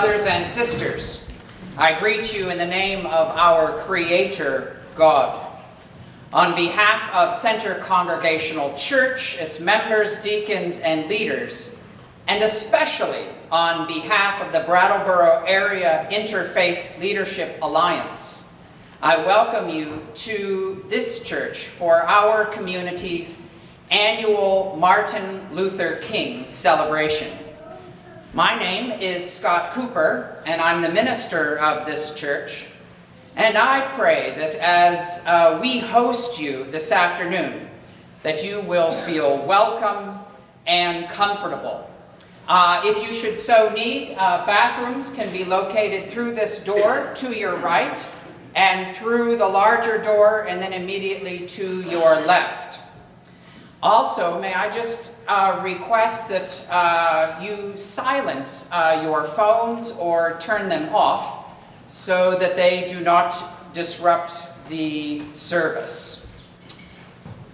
brothers and sisters, I greet you in the name of our Creator, God. On behalf of Center Congregational Church, its members, deacons, and leaders, and especially on behalf of the Brattleboro Area Interfaith Leadership Alliance, I welcome you to this church for our community's annual Martin Luther King celebration. My name is Scott Cooper, and I'm the minister of this church. And I pray that as we host you this afternoon, that you will feel welcome and comfortable. If you should so need, bathrooms can be located through this door to your right, and through the larger door, and then immediately to your left. Also, may I just request that you silence your phones or turn them off so that they do not disrupt the service.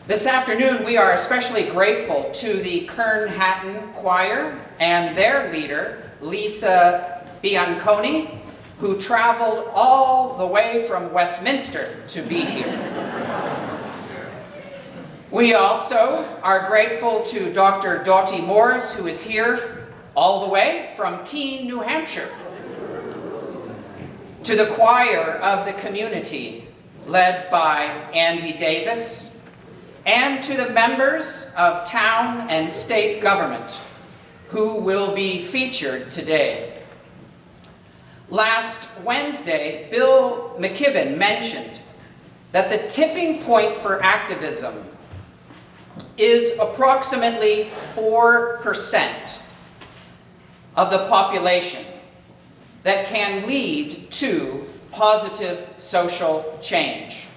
This afternoon, we are especially grateful to the Kurn Hattin choir and their leader, Lisa Bianconi, who traveled all the way from Westminster to be here. We also are grateful to Dr. Dottie Morris, who is here all the way from Keene, New Hampshire. To the choir of the community, led by Andy Davis, and to the members of town and state government, who will be featured today. Last Wednesday, Bill McKibben mentioned that the tipping point for activism is approximately 4% of the population that can lead to positive social change.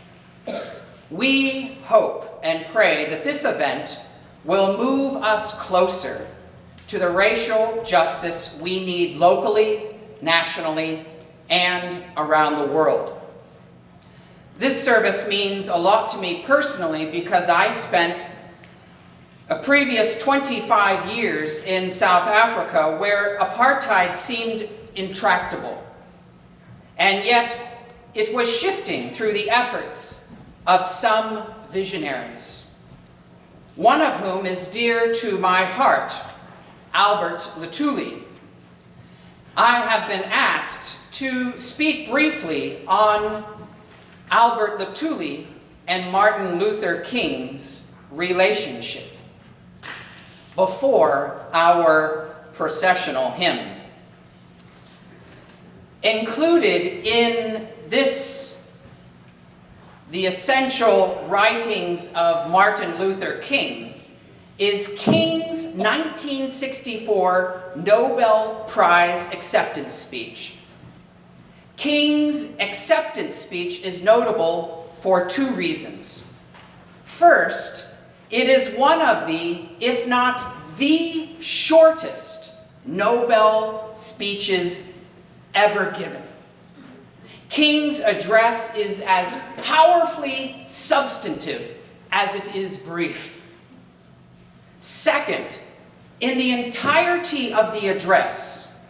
We hope and pray that this event will move us closer to the racial justice we need locally, nationally, and around the world. This service means a lot to me personally because I spent a previous 25 years in South Africa where apartheid seemed intractable. And yet it was shifting through the efforts of some visionaries, one of whom is dear to my heart, Albert Luthuli. I have been asked to speak briefly on Albert Luthuli and Martin Luther King's relationship before our processional hymn. Included in this, the essential writings of Martin Luther King, is King's 1964 Nobel Prize acceptance speech. King's acceptance speech is notable for two reasons. First, it is one of the, if not the shortest Nobel speeches ever given. King's address is as powerfully substantive as it is brief. Second, in the entirety of the address,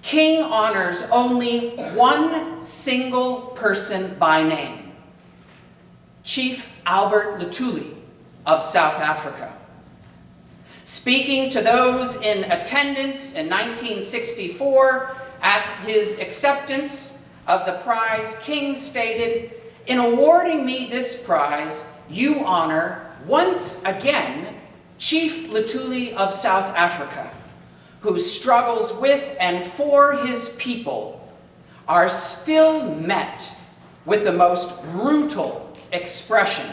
King honors only one single person by name, Chief Albert Luthuli of South Africa. Speaking to those in attendance in 1964 at his acceptance of the prize, King stated, "In awarding me this prize, you honor once again Chief Luthuli of South Africa, whose struggles with and for his people are still met with the most brutal expression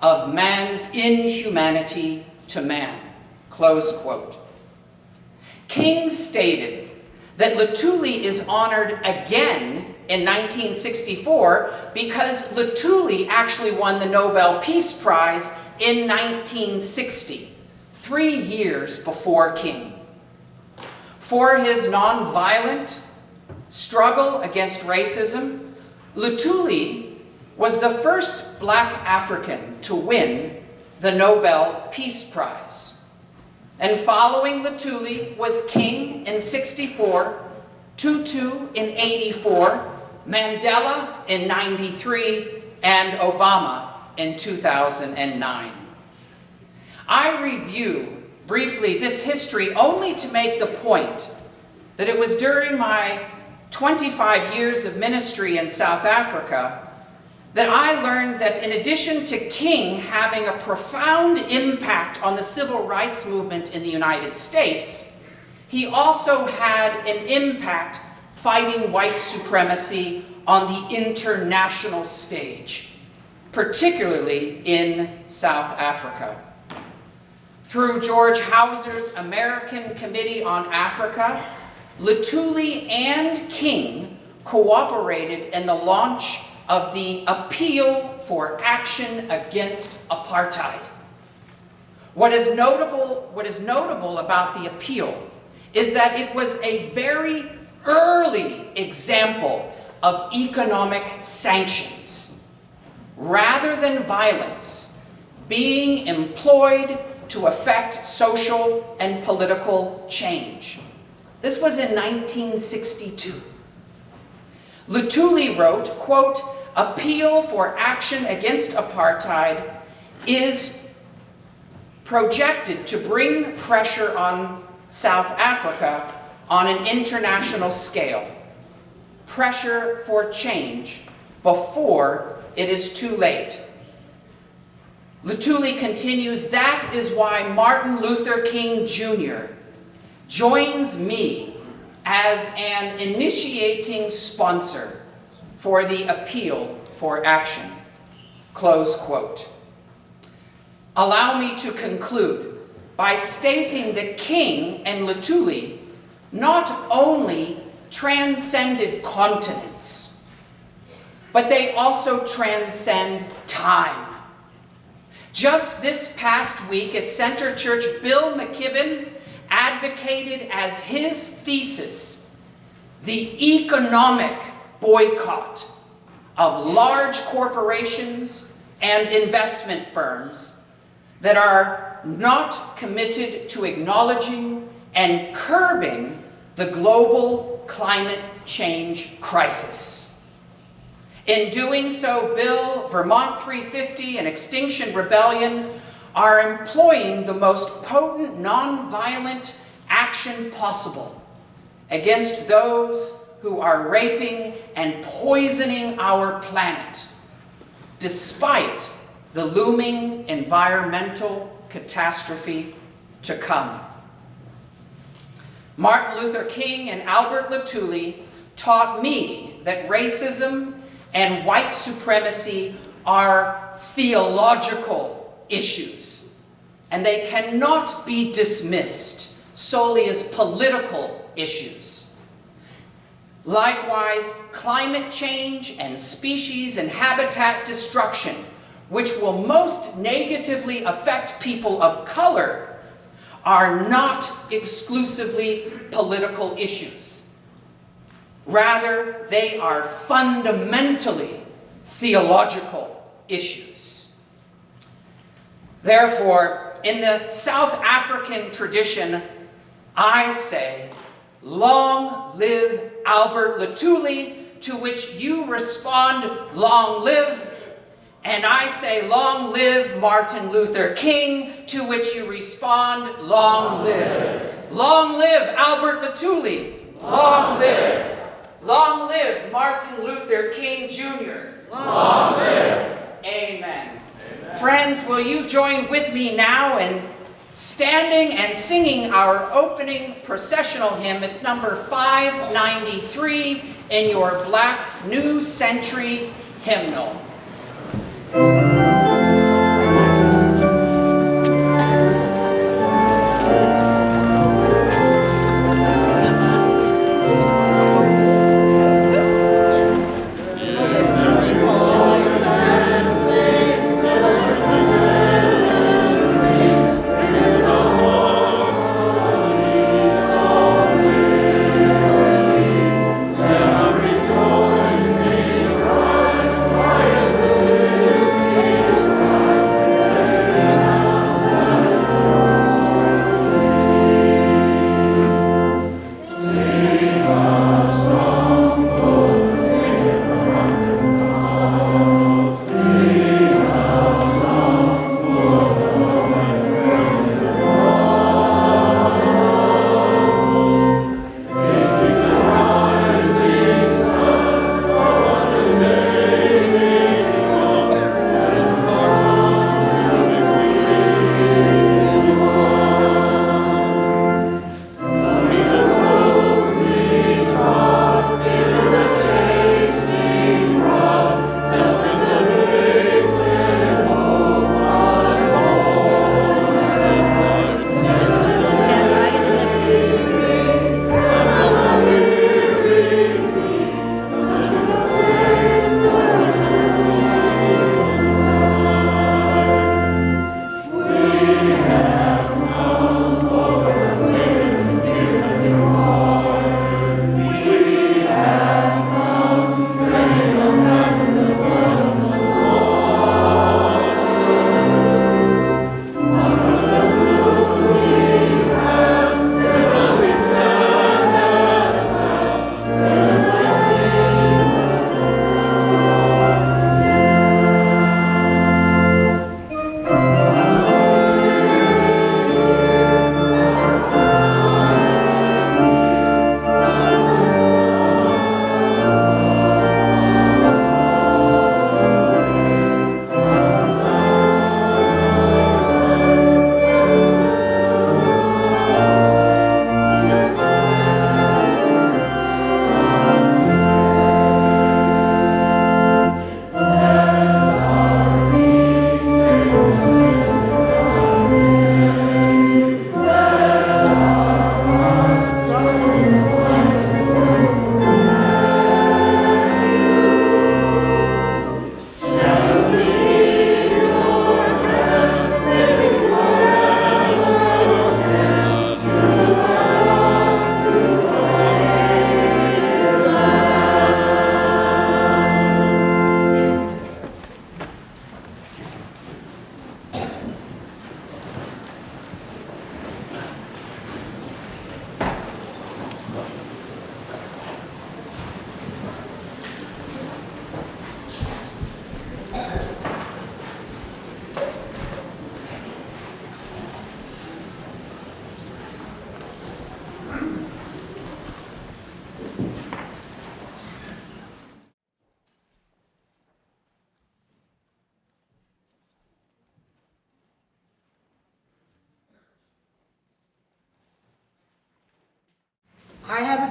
of man's inhumanity to man." Close quote. King stated that Luthuli is honored again in 1964 because Luthuli actually won the Nobel Peace Prize in 1960, 3 years before King. For his nonviolent struggle against racism, Luthuli was the first Black African to win the Nobel Peace Prize. And following Luthuli was King in '64, Tutu in 84, Mandela in 93, and Obama in 2009. I review briefly this history only to make the point that it was during my 25 years of ministry in South Africa that I learned that in addition to King having a profound impact on the civil rights movement in the United States, he also had an impact fighting white supremacy on the international stage, particularly in South Africa. Through George Hauser's American Committee on Africa, Luthuli and King cooperated in the launch of the Appeal for Action Against Apartheid. What is notable about the appeal is that it was a very early example of economic sanctions, rather than violence, being employed to affect social and political change. This was in 1962. Luthuli wrote, quote, "Appeal for Action Against Apartheid is projected to bring pressure on South Africa on an international scale. Pressure for change before it is too late." Luthuli continues, "That is why Martin Luther King Jr. joins me as an initiating sponsor for the Appeal for Action." Close quote. Allow me to conclude by stating that King and Luthuli not only transcended continents, but they also transcend time. Just this past week at Center Church, Bill McKibben advocated as his thesis the economic boycott of large corporations and investment firms that are not committed to acknowledging and curbing the global climate change crisis. In doing so, Bill, Vermont 350, and Extinction Rebellion are employing the most potent nonviolent action possible against those who are raping and poisoning our planet, despite the looming environmental catastrophe to come. Martin Luther King and Albert Luthuli taught me that racism and white supremacy are theological issues, and they cannot be dismissed solely as political issues. Likewise, climate change and species and habitat destruction, which will most negatively affect people of color, are not exclusively political issues. Rather, they are fundamentally theological issues. Therefore, in the South African tradition, I say, "Long live Albert Luthuli," to which you respond, "Long live." And I say, "Long live Martin Luther King," to which you respond, "Long live." Long live Albert Luthuli. Long live. Long live Martin Luther King Jr. Long live. Amen. Friends, will you join with me now in standing and singing our opening processional hymn? It's number 593 in your black New Century hymnal. Rejoice,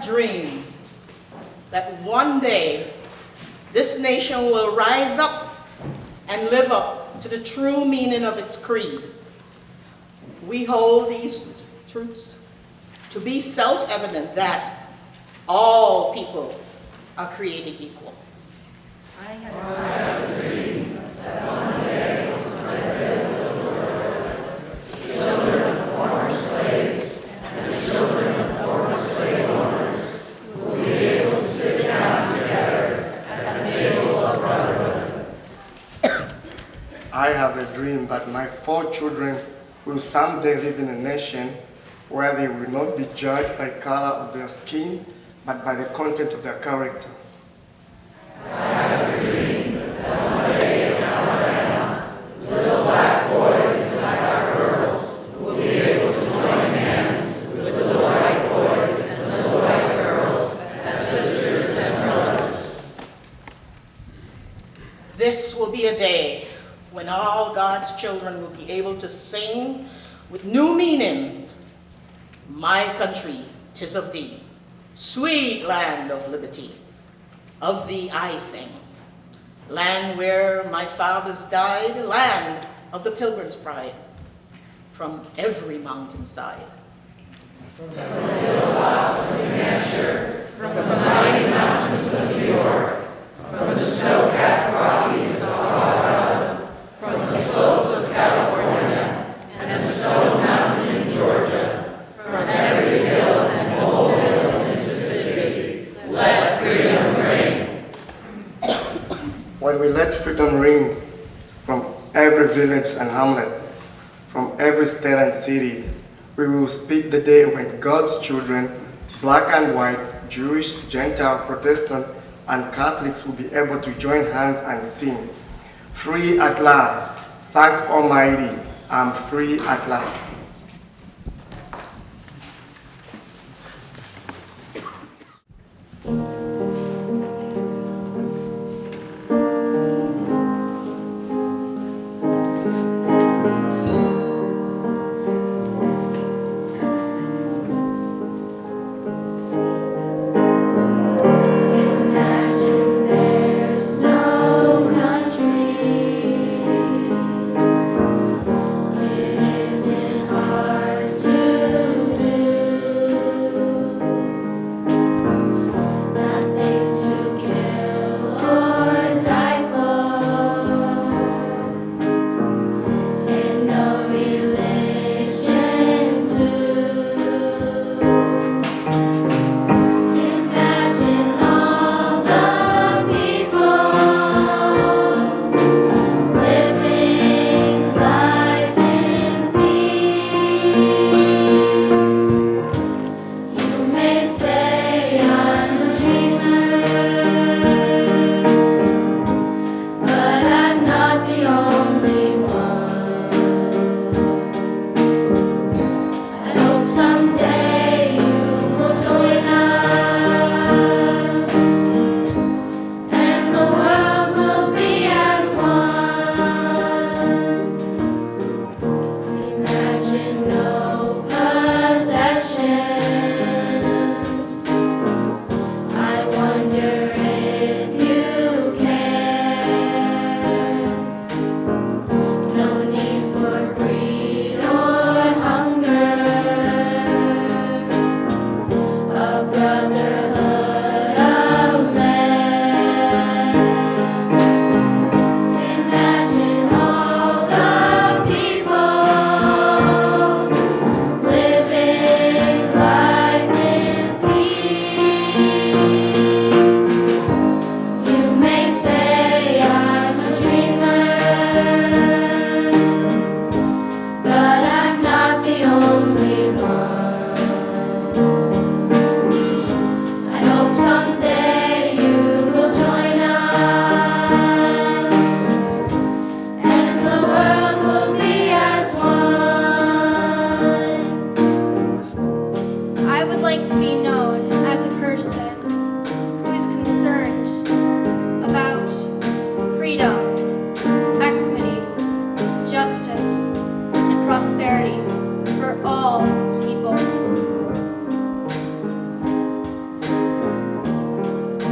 dream that one day this nation will rise up and live up to the true meaning of its creed. We hold these truths to be self-evident that all people are created equal. I have a dream that one day, when the days of the world, children of former slaves and the children of former slave owners will be able to sit down together at the table of brotherhood. I have a dream that my 4 children will someday live in a nation where they will not be judged by color of their skin, but by the content of their character. I have a dream that one day in Alabama, little black boys and black girls will be able to join hands with little white boys and little white girls as sisters and brothers. This will be a day when all God's children will be able to sing with new meaning, "My country, 'tis of thee, sweet land of liberty. Of thee I sing, land where my fathers died, land of the pilgrim's pride, from every mountainside. From the hilltops of New Hampshire, from the mighty mountains of New York, from the snow-capped Rockies of Colorado, from the slopes of California, and the Stone Mountain in Georgia, from every hill and molehill in Mississippi, let freedom ring. When we let freedom ring from every village and hamlet, from every state and city, we will speak the day when God's children, black and white, Jewish, Gentile, Protestant, and Catholics will be able to join hands and sing, "Free at last, thank Almighty, I'm free at last." Imagine there's no countries. It isn't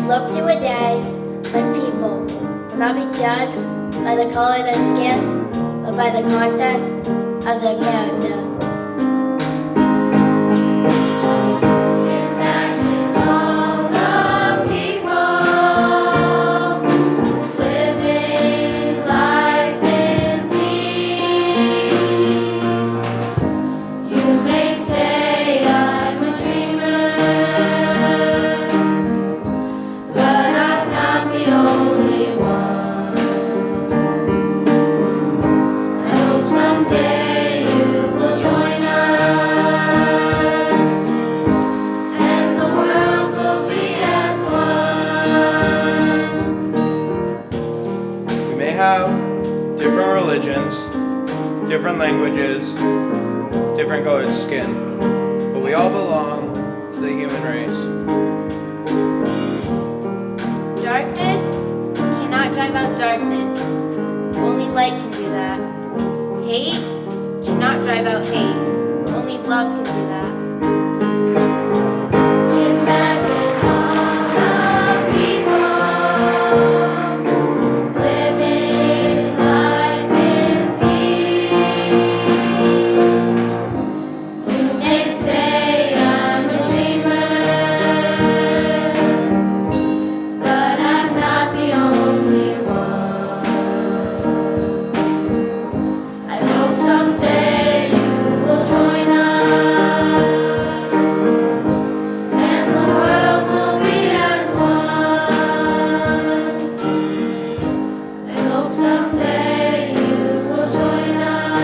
look to a day when people will not be judged by the color of their skin, but by the content of their character. Imagine all the people living life in peace. You may say I'm a dreamer, but I'm not the only one. I hope someday you will join us, and the world will be as one. We may have different religions, different languages, different colored skin, but we all belong to the human race. Darkness cannot drive out darkness. Only light can do that. Hate cannot drive out hate. Only love can do that. Imagine all the people living life in peace. You may say I'm a dreamer, but I'm not the only one. I hope someday you will join us, and the world will be as one. I hope someday you will join us,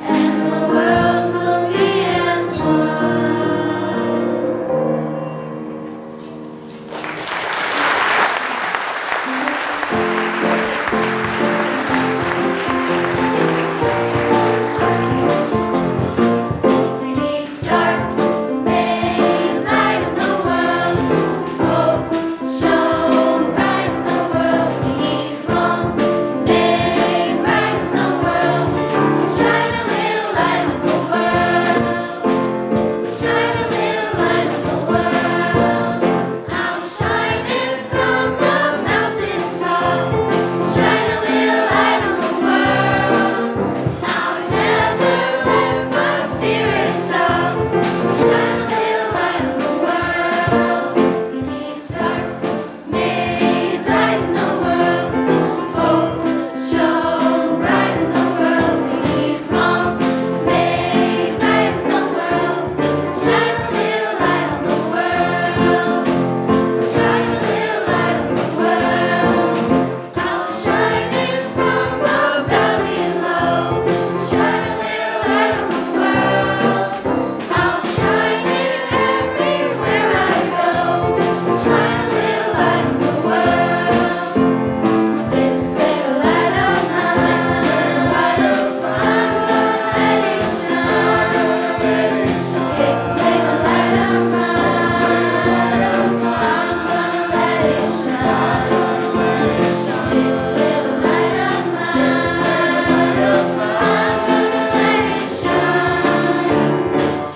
and the world will be as one. We need dark, made light in the world. Hope, shone bright in the world. We need wrong, made right in the world. Shine a little light in the world. Shine a little light in the world. I'll shine it from the mountain tops. Shine a little light on the world. I'll never let my spirit stop. Shine a little light on the world. We need dark, made light in the world. Hope, shone bright in the world. We need wrong, made right in the world. Shine a little light on the world. Shine a little light on the world. I'll shine it from the valley low. Shine a little light on the world. I'll shine it everywhere I go. Shine a little light on the world. This little light of mine, I'm gonna let it shine. This little light of mine, I'm gonna let it shine. This little light of mine, I'm gonna let it shine.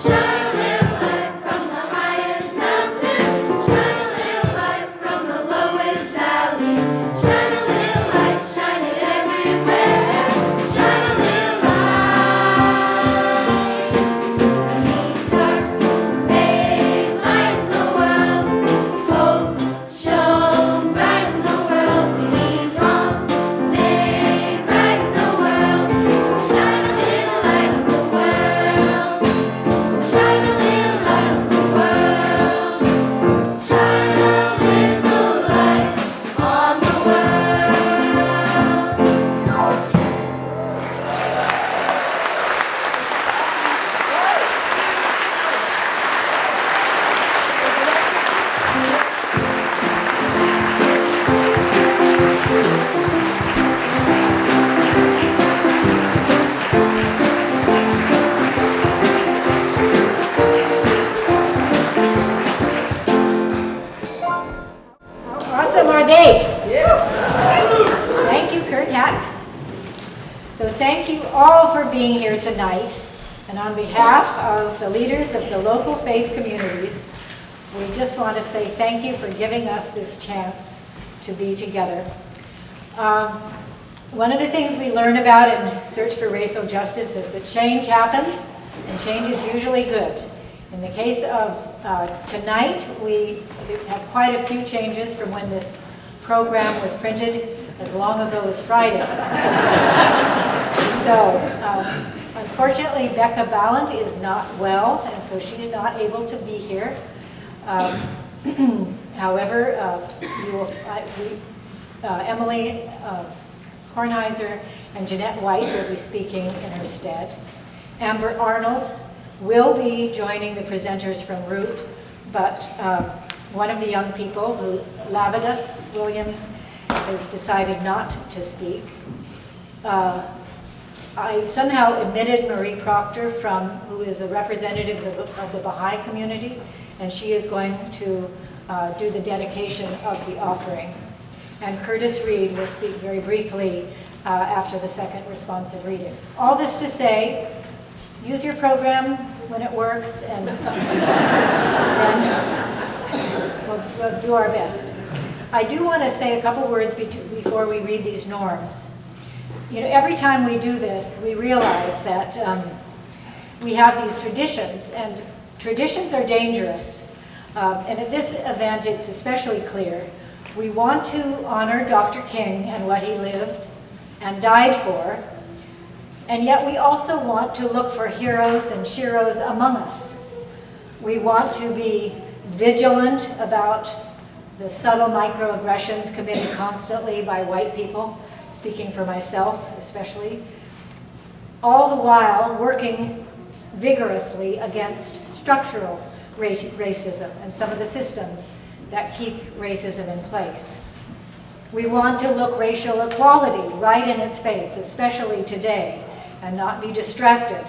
Shine a little light from the highest mountain. Shine a little light from the lowest valley. Shine a little light, shine it everywhere. Shine a little light. We need dark, made light in the world. Hope, shone bright in the world. We need wrong, made right in the world. Shine a little light in the world. Shine a little light on the world. Shine a little light on the Awesome, are they? Thank you, Kurt Hattin. So thank you all for being here tonight. And on behalf of the leaders of the local faith communities, We just want to say thank you for giving us this chance to be together. One of the things we learn about in Search for Racial Justice is that change happens, and change is usually good. In the case of tonight, we have quite a few changes from when this program was printed as long ago as Friday. So, unfortunately, Becca Ballant is not well, and so she's not able to be here. However, Emily Kornheiser and Jeanette White will be speaking in her stead. Amber Arnold will be joining the presenters from Root, but one of the young people, Lavidas Williams, has decided not to speak. I somehow omitted Marie Proctor, who is a representative of the Baha'i community, and she is going to do the dedication of the offering. And Curtis Reed will speak very briefly after the second responsive reading. All this to say, use your program when it works, and we'll do our best. I do want to say a couple words before we read these norms. You know, every time we do this, we realize that we have these traditions, and traditions are dangerous. And at this event, it's especially clear. We want to honor Dr. King and what he lived and died for, and yet we also want to look for heroes and sheroes among us. We want to be vigilant about the subtle microaggressions committed constantly by white people, speaking for myself especially, all the while working vigorously against structural racism and some of the systems that keep racism in place. We want to look racial equality right in its face, especially today, and not be distracted.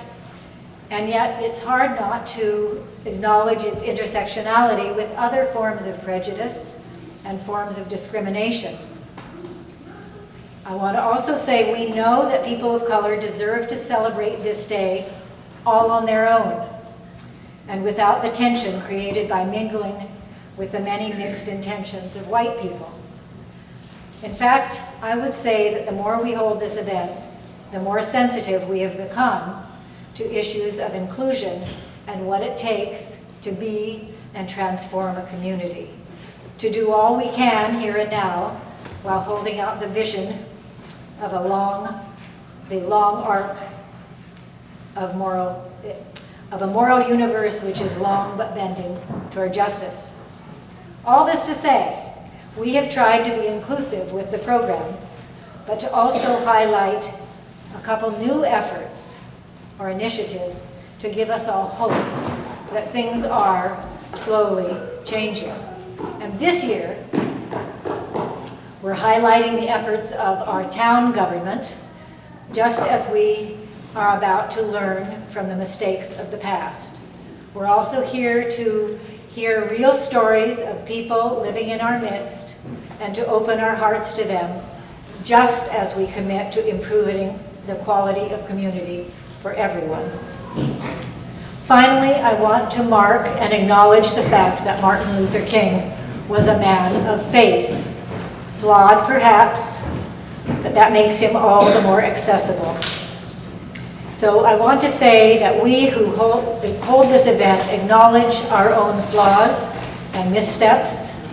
And yet it's hard not to acknowledge its intersectionality with other forms of prejudice and forms of discrimination. I want to also say we know that people of color deserve to celebrate this day all on their own, and without the tension created by mingling with the many mixed intentions of white people. In fact, I would say that the more we hold this event, the more sensitive we have become to issues of inclusion and what it takes to be and transform a community. To do all we can here and now while holding out the vision of the long arc of a moral universe which is long but bending toward justice. All this to say, we have tried to be inclusive with the program, but to also highlight a couple new efforts or initiatives to give us all hope that things are slowly changing. And this year, we're highlighting the efforts of our town government, just as we are about to learn from the mistakes of the past. We're also here to hear real stories of people living in our midst and to open our hearts to them, just as we commit to improving the quality of community for everyone. Finally, I want to mark and acknowledge the fact that Martin Luther King was a man of faith. Flawed, perhaps, but that makes him all the more accessible. So I want to say that we who hold this event acknowledge our own flaws and missteps,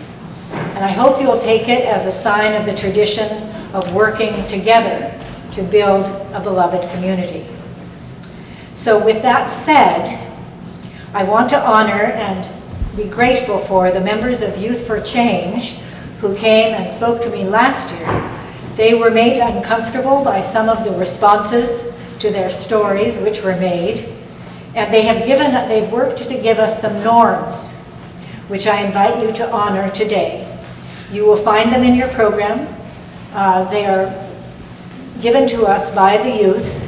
and I hope you'll take it as a sign of the tradition of working together to build a beloved community. So with that said, I want to honor and be grateful for the members of Youth for Change who came and spoke to me last year. They were made uncomfortable by some of the responses to their stories which were made, and they've worked to give us some norms, which I invite you to honor today. You will find them in your program. They are given to us by the youth.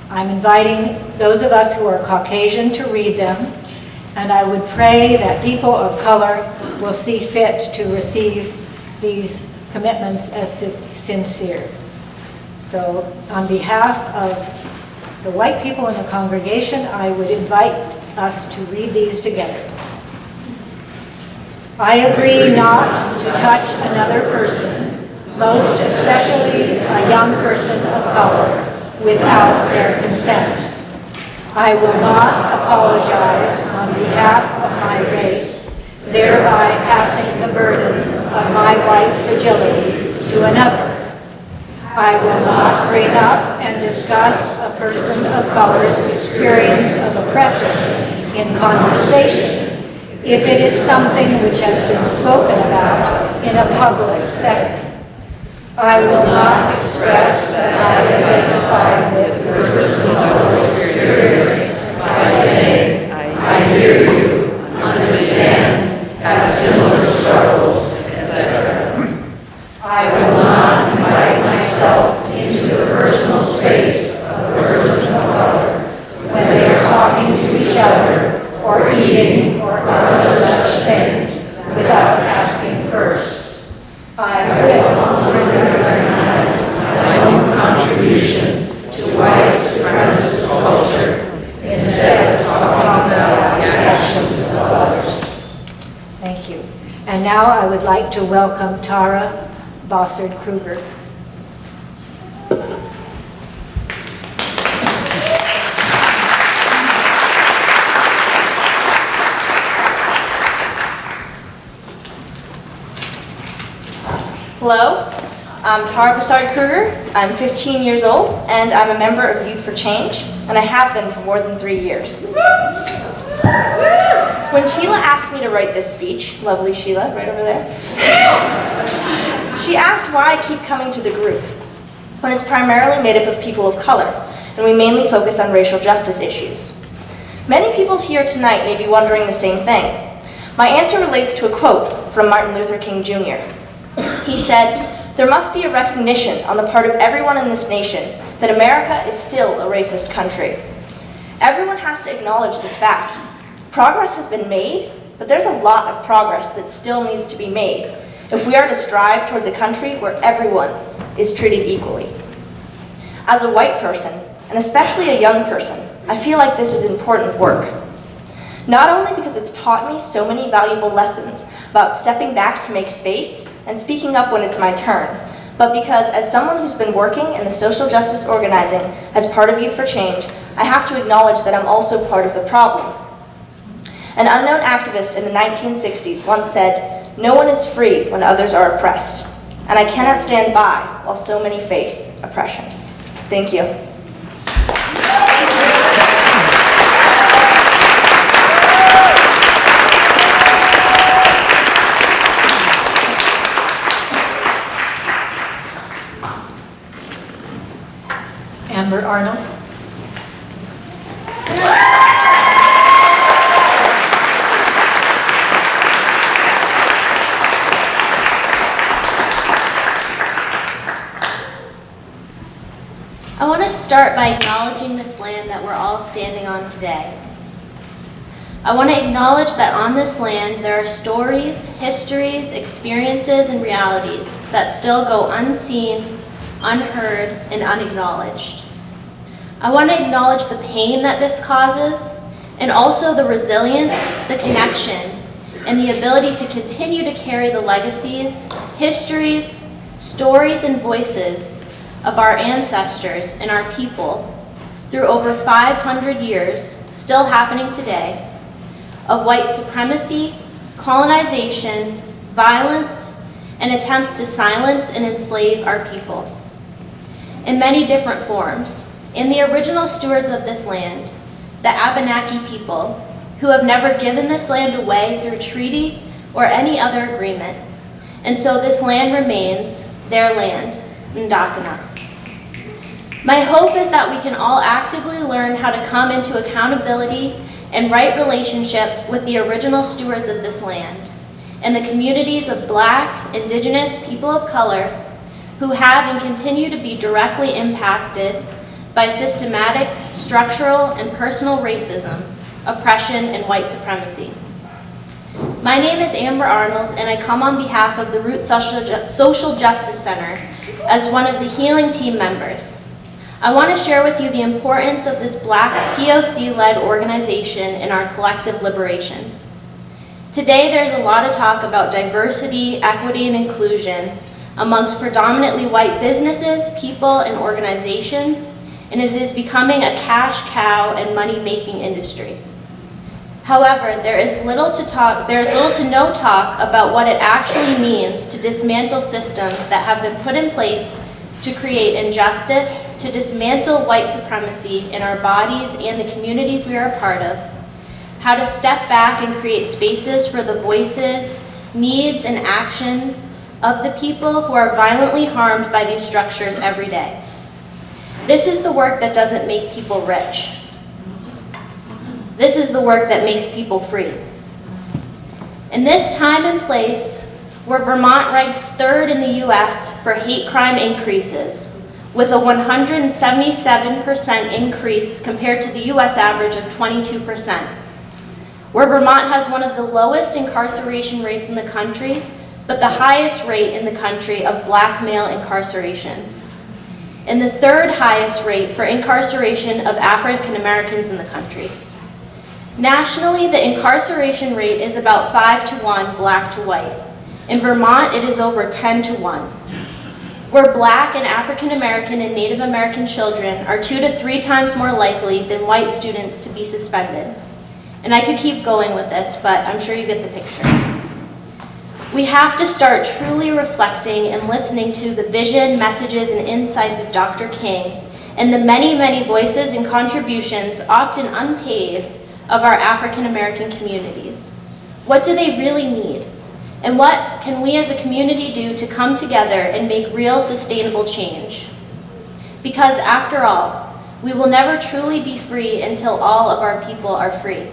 I'm inviting those of us who are Caucasian to read them, and I would pray that people of color will see fit to receive these commitments as sincere. So on behalf of the white people in the congregation, I would invite us to read these together. I agree not to touch another person, most especially a young person of color, without their consent. I will not apologize on behalf of my race, thereby passing the burden of my white fragility to another. I will not bring up and discuss a person of color's experience of oppression in conversation if it is something which has been spoken about in a public setting. I will not express that I identify with a person of color's experience by saying, I hear you, understand, have similar struggles, etc. I will not invite myself into the personal space of a person of color when they are talking to each other or eating or other such thing without asking first. I will recognize my own contribution to white supremacist culture instead of talking about the actions of others. Thank you. And now I would like to welcome Tara Bossard-Kruger. Hello, I'm Tara Bossard-Kruger. I'm 15 years old, and I'm a member of Youth for Change, and I have been for more than 3 years. When Sheila asked me to write this speech, lovely Sheila, right over there, she asked why I keep coming to the group, when it's primarily made up of people of color, and we mainly focus on racial justice issues. Many people here tonight may be wondering the same thing. My answer relates to a quote from Martin Luther King Jr. He said, "There must be a recognition on the part of everyone in this nation that America is still a racist country." Everyone has to acknowledge this fact. Progress has been made, but there's a lot of progress that still needs to be made if we are to strive towards a country where everyone is treated equally. As a white person, and especially a young person, I feel like this is important work. Not only because it's taught me so many valuable lessons about stepping back to make space and speaking up when it's my turn, but because as someone who's been working in the social justice organizing as part of Youth for Change, I have to acknowledge that I'm also part of the problem. An unknown activist in the 1960s once said, "No one is free when others are oppressed," and I cannot stand by while so many face oppression. Thank you. Amber Arnold. I want to start by acknowledging this land that we're all standing on today. I want to acknowledge that on this land there are stories, histories, experiences, and realities that still go unseen, unheard, and unacknowledged. I want to acknowledge the pain that this causes, and also the resilience, the connection, and the ability to continue to carry the legacies, histories, stories, and voices of our ancestors and our people through over 500 years, still happening today, of white supremacy, colonization, violence, and attempts to silence and enslave our people. In many different forms, in the original stewards of this land, the Abenaki people, who have never given this land away through treaty or any other agreement, and so this land remains their land, Ndakana. My hope is that we can all actively learn how to come into accountability and right relationship with the original stewards of this land and the communities of Black, Indigenous, people of color who have and continue to be directly impacted by systematic, structural, and personal racism, oppression, and white supremacy. My name is Amber Arnold, and I come on behalf of the Root Social Justice Center as one of the healing team members. I want to share with you the importance of this Black POC-led organization in our collective liberation. Today, there's a lot of talk about diversity, equity, and inclusion amongst predominantly white businesses, people, and organizations, and it is becoming a cash cow and money-making industry. However, there is little to no talk about what it actually means to dismantle systems that have been put in place to create injustice, to dismantle white supremacy in our bodies and the communities we are a part of, how to step back and create spaces for the voices, needs, and actions of the people who are violently harmed by these structures every day. This is the work that doesn't make people rich. This is the work that makes people free. In this time and place, where Vermont ranks 3rd in the US for hate crime increases, with a 177% increase compared to the US average of 22%, where Vermont has one of the lowest incarceration rates in the country, but the highest rate in the country of black male incarceration, and the 3rd highest rate for incarceration of African Americans in the country. Nationally, the incarceration rate is about 5 to 1 black to white. In Vermont, it is over 10 to 1. Where black and African American and Native American children are 2 to 3 times more likely than white students to be suspended. And I could keep going with this, but I'm sure you get the picture. We have to start truly reflecting and listening to the vision, messages, and insights of Dr. King and the many, many voices and contributions, often unpaid, of our African American communities. What do they really need? And what can we as a community do to come together and make real sustainable change? Because after all, we will never truly be free until all of our people are free.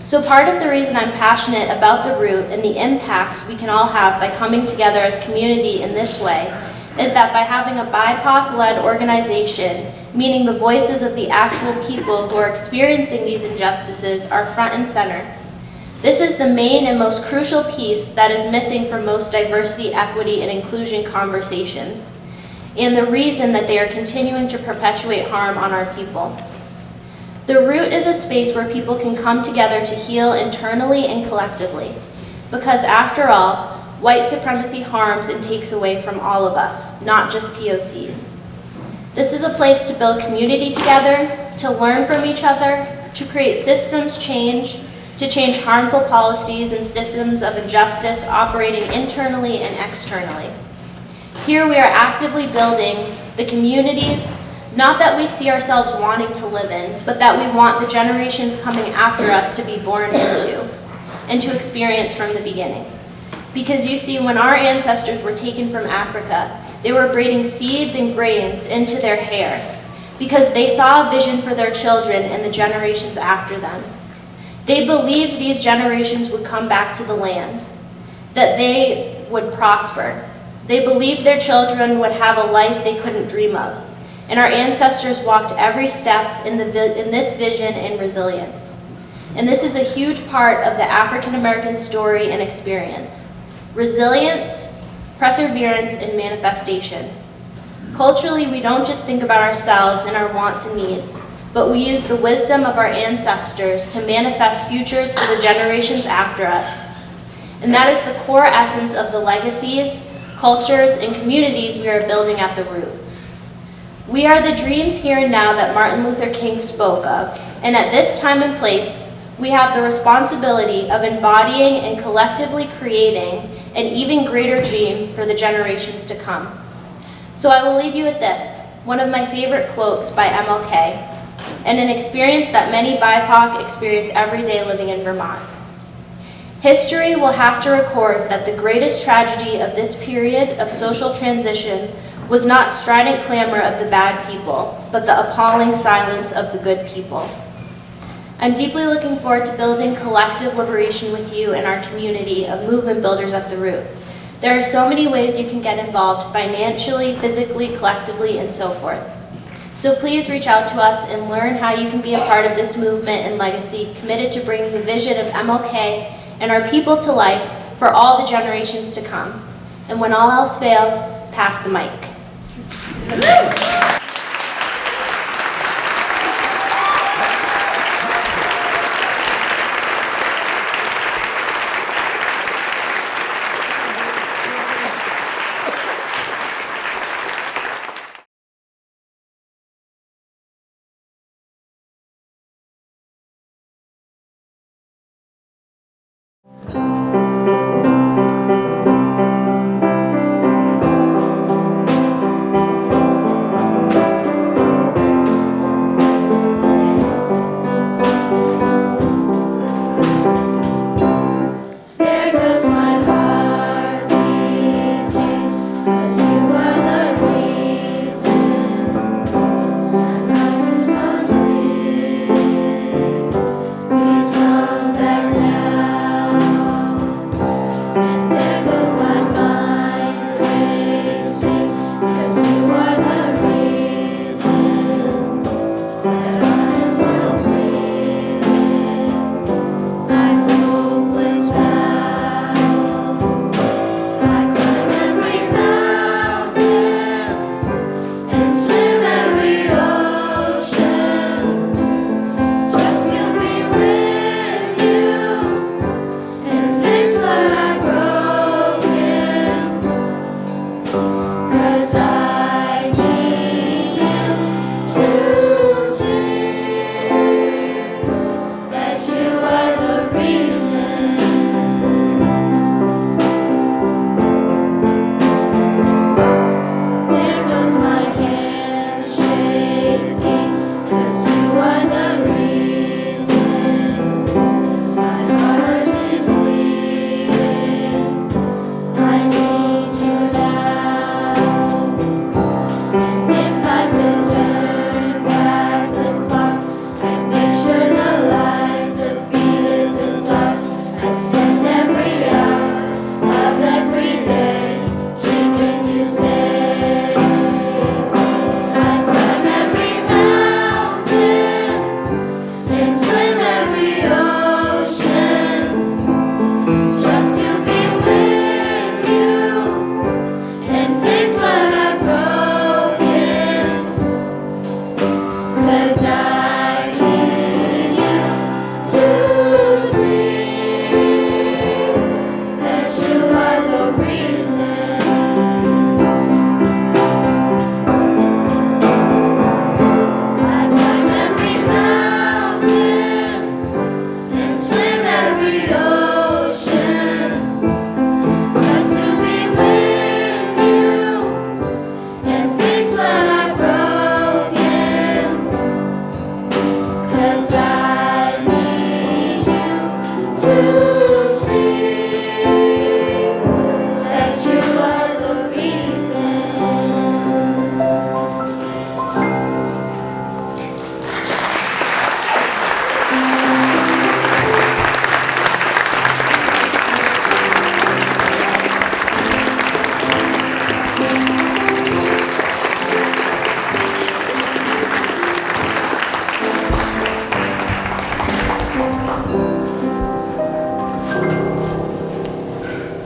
So part of the reason I'm passionate about the root and the impacts we can all have by coming together as community in this way is that by having a BIPOC-led organization, meaning the voices of the actual people who are experiencing these injustices are front and center. This is the main and most crucial piece that is missing from most diversity, equity, and inclusion conversations, and the reason that they are continuing to perpetuate harm on our people. The root is a space where people can come together to heal internally and collectively, because after all, white supremacy harms and takes away from all of us, not just POCs. This is a place to build community together, to learn from each other, to create systems change, to change harmful policies and systems of injustice operating internally and externally. Here we are actively building the communities, not that we see ourselves wanting to live in, but that we want the generations coming after us to be born into and to experience from the beginning. Because you see, when our ancestors were taken from Africa, they were braiding seeds and grains into their hair because they saw a vision for their children and the generations after them. They believed these generations would come back to the land, that they would prosper. They believed their children would have a life they couldn't dream of. And our ancestors walked every step in this vision and resilience. And this is a huge part of the African American story and experience. Resilience, perseverance, and manifestation. Culturally, we don't just think about ourselves and our wants and needs, but we use the wisdom of our ancestors to manifest futures for the generations after us. And that is the core essence of the legacies, cultures, and communities we are building at the root. We are the dreams here and now that Martin Luther King spoke of, and at this time and place, we have the responsibility of embodying and collectively creating an even greater dream for the generations to come. So I will leave you with this, one of my favorite quotes by MLK, and an experience that many BIPOC experience every day living in Vermont. History will have to record that the greatest tragedy of this period of social transition was not strident clamor of the bad people, but the appalling silence of the good people. I'm deeply looking forward to building collective liberation with you and our community of movement builders at the root. There are so many ways you can get involved financially, physically, collectively, and so forth. So please reach out to us and learn how you can be a part of this movement and legacy committed to bringing the vision of MLK and our people to life for all the generations to come. And when all else fails, pass the mic.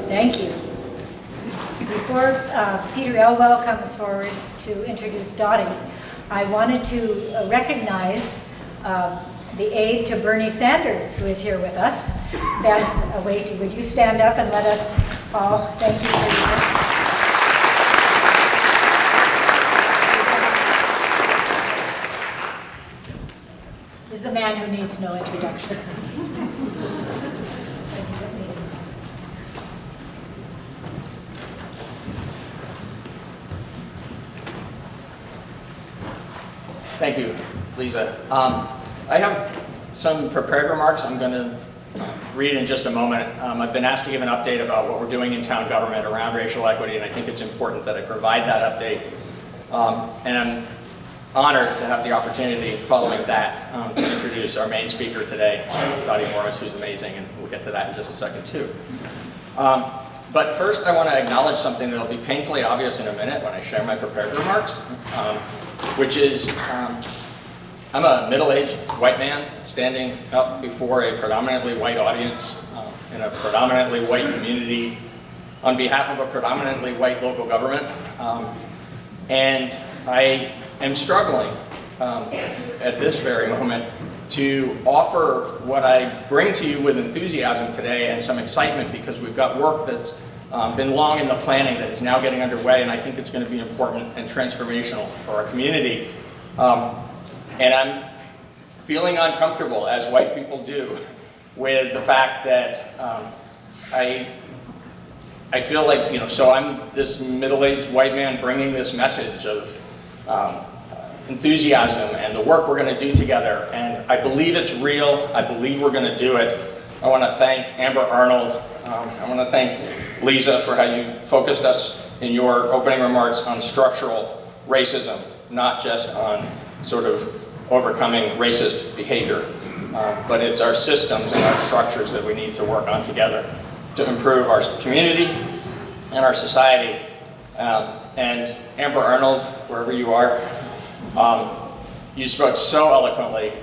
Thank you. Before Peter Elwell comes forward to introduce Dottie, I wanted to recognize the aide to Bernie Sanders, who is here with us. Ben, would you stand up and let us all thank you for your He's the man who needs no introduction. Thank you, Lisa. I have some prepared remarks I'm going to read in just a moment. I've been asked to give an update about what we're doing in town government around racial equity, and I think it's important that I provide that update. And I'm honored to have the opportunity following that to introduce our main speaker today, Dottie Morris, who's amazing, and we'll get to that in just a second too. But first I want to acknowledge something that will be painfully obvious in a minute when I share my prepared remarks, which is I'm a middle-aged white man standing up before a predominantly white audience in a predominantly white community on behalf of a predominantly white local government. And I am struggling at this very moment to offer what I bring to you with enthusiasm today and some excitement, because we've got work that's been long in the planning that is now getting underway, and I think it's going to be important and transformational for our community. And I'm feeling uncomfortable, as white people do, with the fact that I feel like, so I'm this middle-aged white man bringing this message of enthusiasm and the work we're going to do together, and I believe it's real. I believe we're going to do it. I want to thank Amber Arnold. I want to thank Lisa for how you focused us in your opening remarks on structural racism, not just on sort of overcoming racist behavior, but it's our systems and our structures that we need to work on together to improve our community and our society. And Amber Arnold, wherever you are, you spoke so eloquently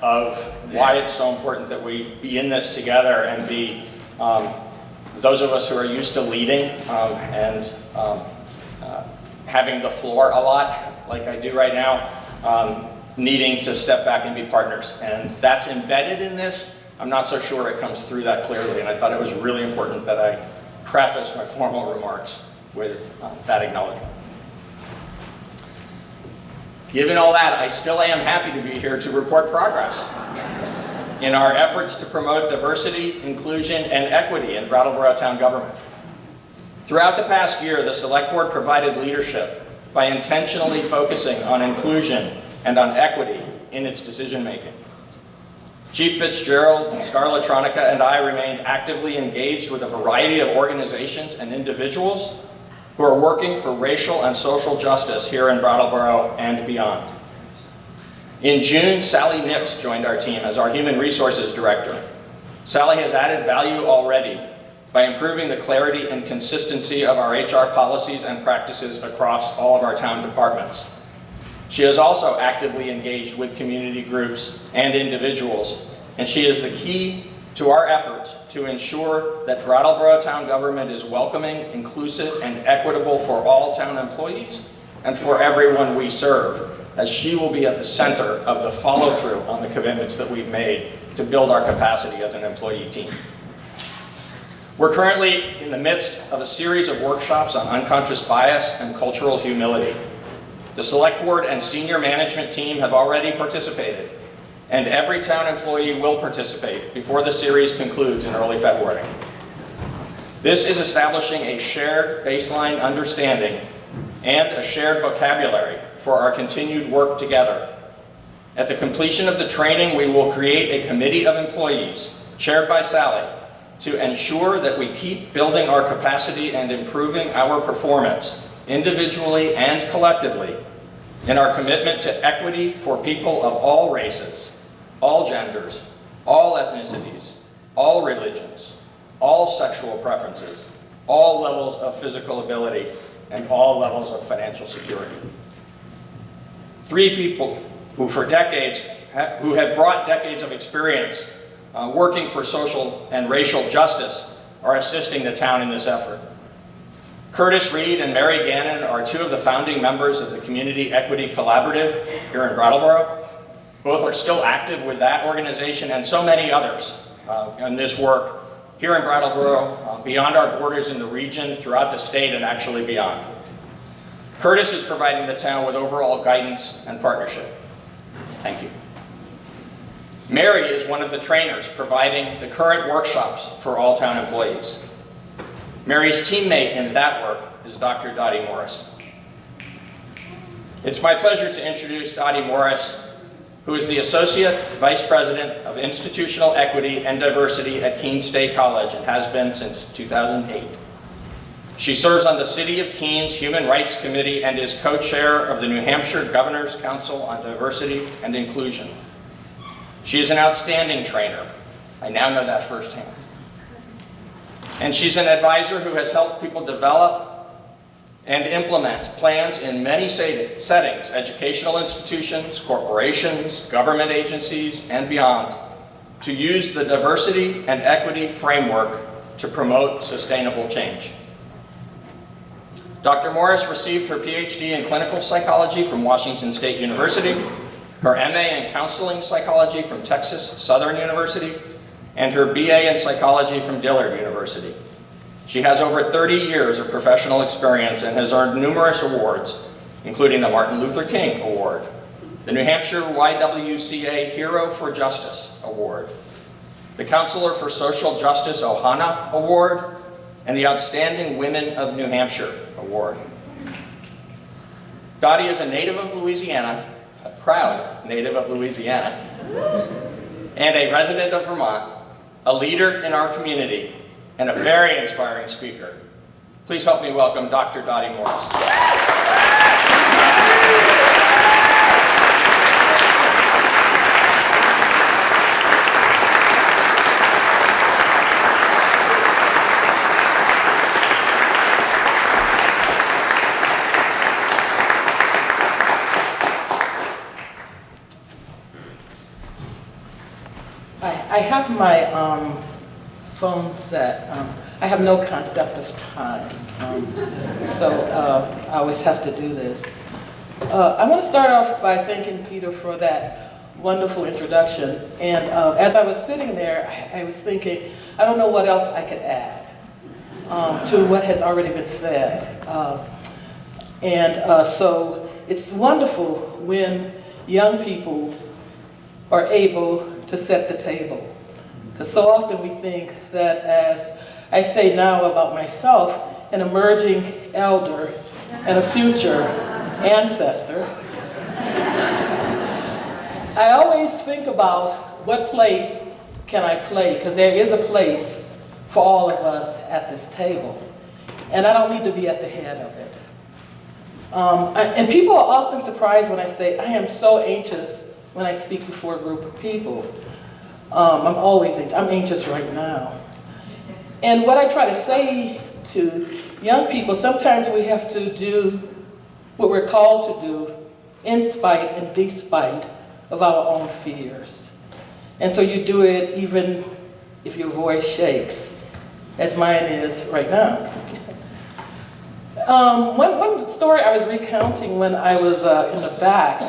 of why it's so important that we be in this together and be those of us who are used to leading and having the floor a lot, like I do right now, needing to step back and be partners. And that's embedded in this. I'm not so sure it comes through that clearly, and I thought it was really important that I preface my formal remarks with that acknowledgement. Given all that, I still am happy to be here to report progress in our efforts to promote diversity, inclusion, and equity in Brattleboro town government. Throughout the past year, the Select Board provided leadership by intentionally focusing on inclusion and on equity in its decision-making. Chief Fitzgerald, Scarlett Tronica, and I remained actively engaged with a variety of organizations and individuals who are working for racial and social justice here in Brattleboro and beyond. In June, Sally Nix joined our team as our Human Resources Director. Sally has added value already by improving the clarity and consistency of our HR policies and practices across all of our town departments. She is also actively engaged with community groups and individuals, and she is the key to our efforts to ensure that Brattleboro town government is welcoming, inclusive, and equitable for all town employees and for everyone we serve, as she will be at the center of the follow-through on the commitments that we've made to build our capacity as an employee team. We're currently in the midst of a series of workshops on unconscious bias and cultural humility. The Select Board and senior management team have already participated, and every town employee will participate before the series concludes in early February. This is establishing a shared baseline understanding and a shared vocabulary for our continued work together. At the completion of the training, we will create a committee of employees, chaired by Sally, to ensure that we keep building our capacity and improving our performance, individually and collectively, in our commitment to equity for people of all races, all genders, all ethnicities, all religions, all sexual preferences, all levels of physical ability, and all levels of financial security. Three people who have brought decades of experience working for social and racial justice are assisting the town in this effort. Curtis Reed and Mary Gannon are two of the founding members of the Community Equity Collaborative here in Brattleboro. Both are still active with that organization and so many others in this work here in Brattleboro, beyond our borders in the region, throughout the state, and actually beyond. Curtis is providing the town with overall guidance and partnership. Thank you. Mary is one of the trainers providing the current workshops for all town employees. Mary's teammate in that work is Dr. Dottie Morris. It's my pleasure to introduce Dottie Morris, who is the Associate Vice President of Institutional Equity and Diversity at Keene State College and has been since 2008. She serves on the City of Keene's Human Rights Committee and is co-chair of the New Hampshire Governor's Council on Diversity and Inclusion. She is an outstanding trainer. I now know that firsthand. And she's an advisor who has helped people develop and implement plans in many settings, educational institutions, corporations, government agencies, and beyond, to use the diversity and equity framework to promote sustainable change. Dr. Morris received her PhD in clinical psychology from Washington State University, her MA in counseling psychology from Texas Southern University, and her BA in psychology from Dillard University. She has over 30 years of professional experience and has earned numerous awards, including the Martin Luther King Award, the New Hampshire YWCA Hero for Justice Award, the Counselor for Social Justice Ohana Award, and the Outstanding Women of New Hampshire Award. Dottie is a native of Louisiana, a proud native of Louisiana, and a resident of Vermont, a leader in our community, and a very inspiring speaker. Please help me welcome Dr. Dottie Morris. I have my phone set. I have no concept of time, so I always have to do this. I want to start off by thanking Peter for that wonderful introduction. And as I was sitting there, I was thinking, I don't know what else I could add to what has already been said. So it's wonderful when young people are able to set the table. Because so often we think that, as I say now about myself, an emerging elder and a future ancestor, I always think about what place can I play, because there is a place for all of us at this table. And I don't need to be at the head of it. And people are often surprised when I say, I am so anxious when I speak before a group of people. I'm always anxious. I'm anxious right now. And what I try to say to young people, sometimes we have to do what we're called to do in spite and despite of our own fears. And so you do it even if your voice shakes, as mine is right now. One story I was recounting when I was in the back,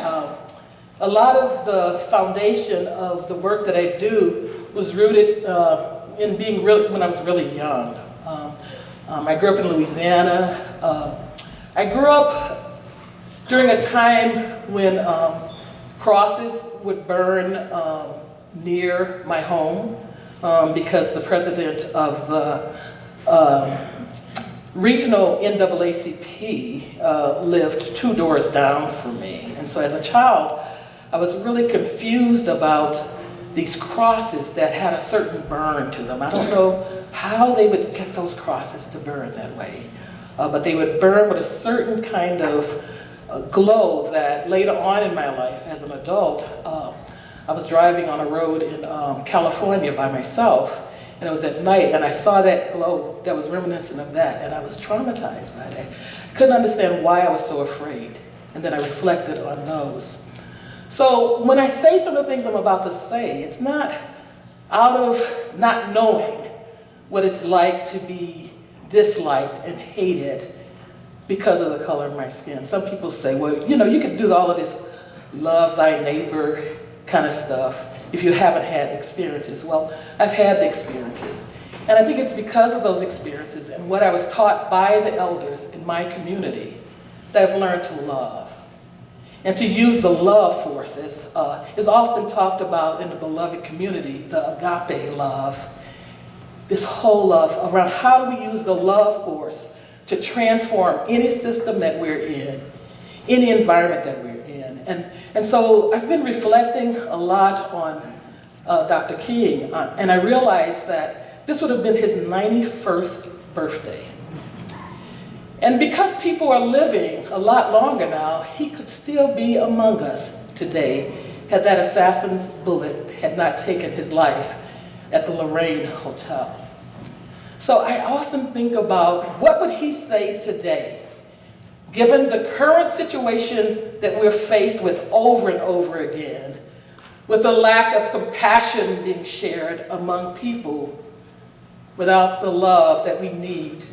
a lot of the foundation of the work that I do was rooted in being when I was really young. I grew up in Louisiana. I grew up during a time when crosses would burn near my home because the president of the regional NAACP lived 2 doors down from me. And so as a child, I was really confused about these crosses that had a certain burn to them. I don't know how they would get those crosses to burn that way, but they would burn with a certain kind of glow that later on in my life as an adult, I was driving on a road in California by myself, and it was at night, and I saw that glow that was reminiscent of that, and I was traumatized by that. I couldn't understand why I was so afraid, and then I reflected on those. So when I say some of the things I'm about to say, it's not out of not knowing, what it's like to be disliked and hated because of the color of my skin. Some people say, well, you know, you can do all of this love thy neighbor kind of stuff if you haven't had experiences. Well, I've had the experiences. And I think it's because of those experiences and what I was taught by the elders in my community that I've learned to love. And to use the love force as is often talked about in the beloved community, the agape love. This whole love around how do we use the love force to transform any system that we're in, any environment that we're in. And so I've been reflecting a lot on Dr. King, and I realized that this would have been his 91st birthday. And because people are living a lot longer now, he could still be among us today had that assassin's bullet had not taken his life at the Lorraine Hotel. So I often think about what would he say today, given the current situation that we're faced with over and over again, with the lack of compassion being shared among people without the love that we need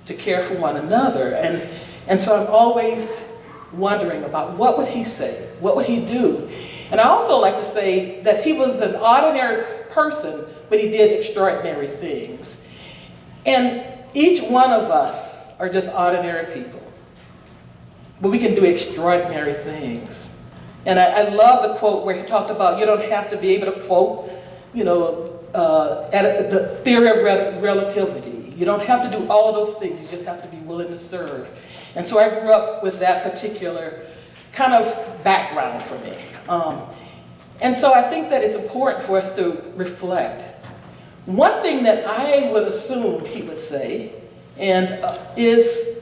to care for one another. And so I'm always wondering about what would he say? What would he do? And I also like to say that he was an ordinary person, but he did extraordinary things. And each one of us are just ordinary people, but we can do extraordinary things. And I love the quote where he talked about you don't have to be able to quote, you know, the theory of relativity. You don't have to do all of those things, you just have to be willing to serve. And so I grew up with that particular kind of background for me. And so I think that it's important for us to reflect. One thing that I would assume he would say is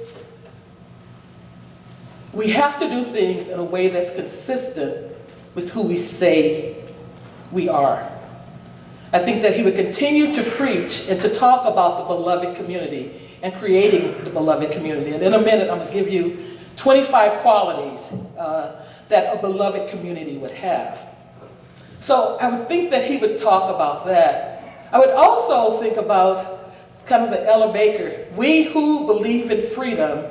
we have to do things in a way that's consistent with who we say we are. I think that he would continue to preach and to talk about the beloved community and creating the beloved community. And in a minute, I'm going to give you 25 qualities that a beloved community would have. So I would think that he would talk about that. I would also think about kind of the Ella Baker, we who believe in freedom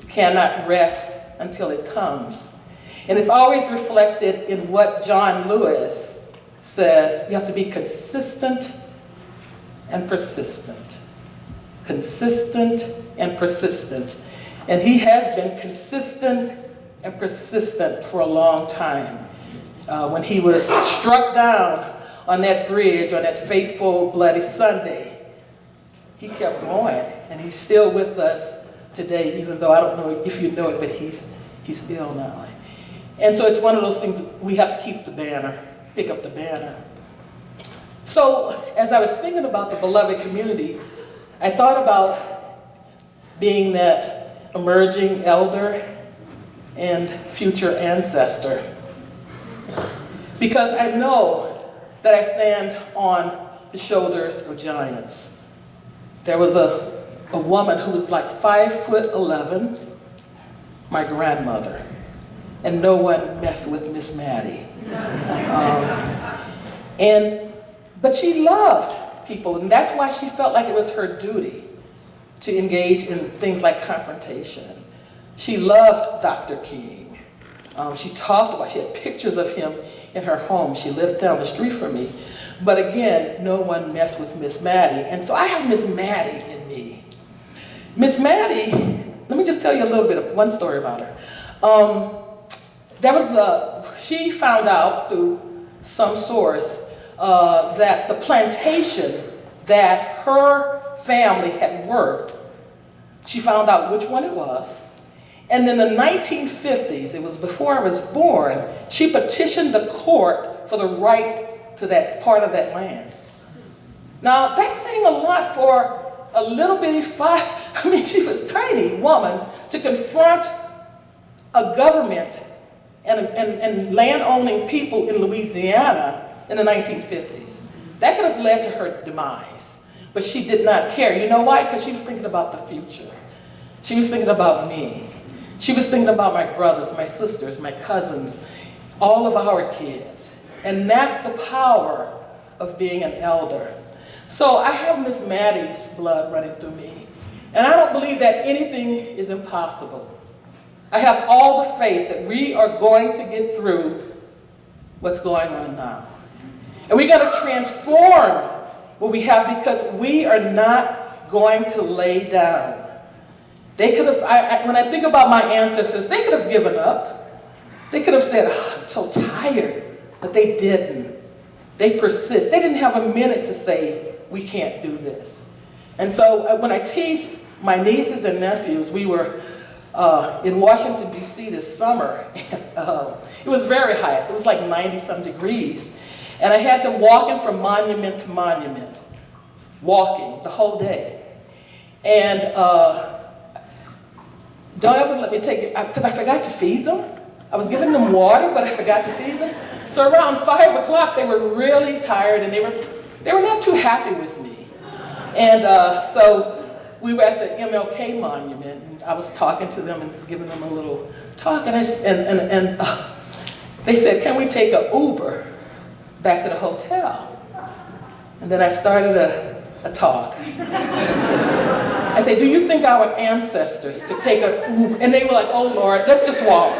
cannot rest until it comes. And it's always reflected in what John Lewis says, you have to be consistent and persistent. Consistent and persistent. And he has been consistent and persistent for a long time. When he was struck down on that bridge on that fateful Bloody Sunday, he kept going, and he's still with us today, even though I don't know if you know it, but he's still now. And so it's one of those things, we have to keep the banner, pick up the banner. So as I was thinking about the beloved community, I thought about being that emerging elder and future ancestor. Because I know that I stand on the shoulders of giants. There was a woman who was like 5'11", my grandmother, and no one messed with Miss Maddie. But she loved people, and that's why she felt like it was her duty to engage in things like confrontation. She loved Dr. King. She had pictures of him in her home. She lived down the street from me. But again, no one messed with Miss Maddie. And so I have Miss Maddie in me. Miss Maddie, let me just tell you a little bit of one story about her. She found out through some source that the plantation that her family had worked, she found out which one it was. And in the 1950s, it was before I was born, she petitioned the court for the right to that part of that land. Now, that's saying a lot for a little bitty she was a tiny woman to confront a government and land-owning people in Louisiana in the 1950s. That could have led to her demise, but she did not care. You know why? Because she was thinking about the future. She was thinking about me. She was thinking about my brothers, my sisters, my cousins, all of our kids. And that's the power of being an elder. So I have Miss Maddie's blood running through me, and I don't believe that anything is impossible. I have all the faith that we are going to get through what's going on now. And we got to transform what we have, because we are not going to lay down. They could have, when I think about my ancestors, they could have given up. They could have said, oh, I'm so tired, but they didn't. They persist. They didn't have a minute to say, we can't do this. And so when I teased my nieces and nephews, we were in Washington, D.C. this summer. It was very hot. It was like 90-some degrees. And I had them walking from monument to monument, walking the whole day. And don't ever let me take it, because I forgot to feed them. I was giving them water, but I forgot to feed them. So around 5 o'clock, they were really tired, and they were not too happy with me. And so we were at the MLK monument, and I was talking to them and giving them a little talk, and they said, can we take an Uber back to the hotel? And then I started a talk. I said, do you think our ancestors could take an Uber? And they were like, oh Lord, let's just walk.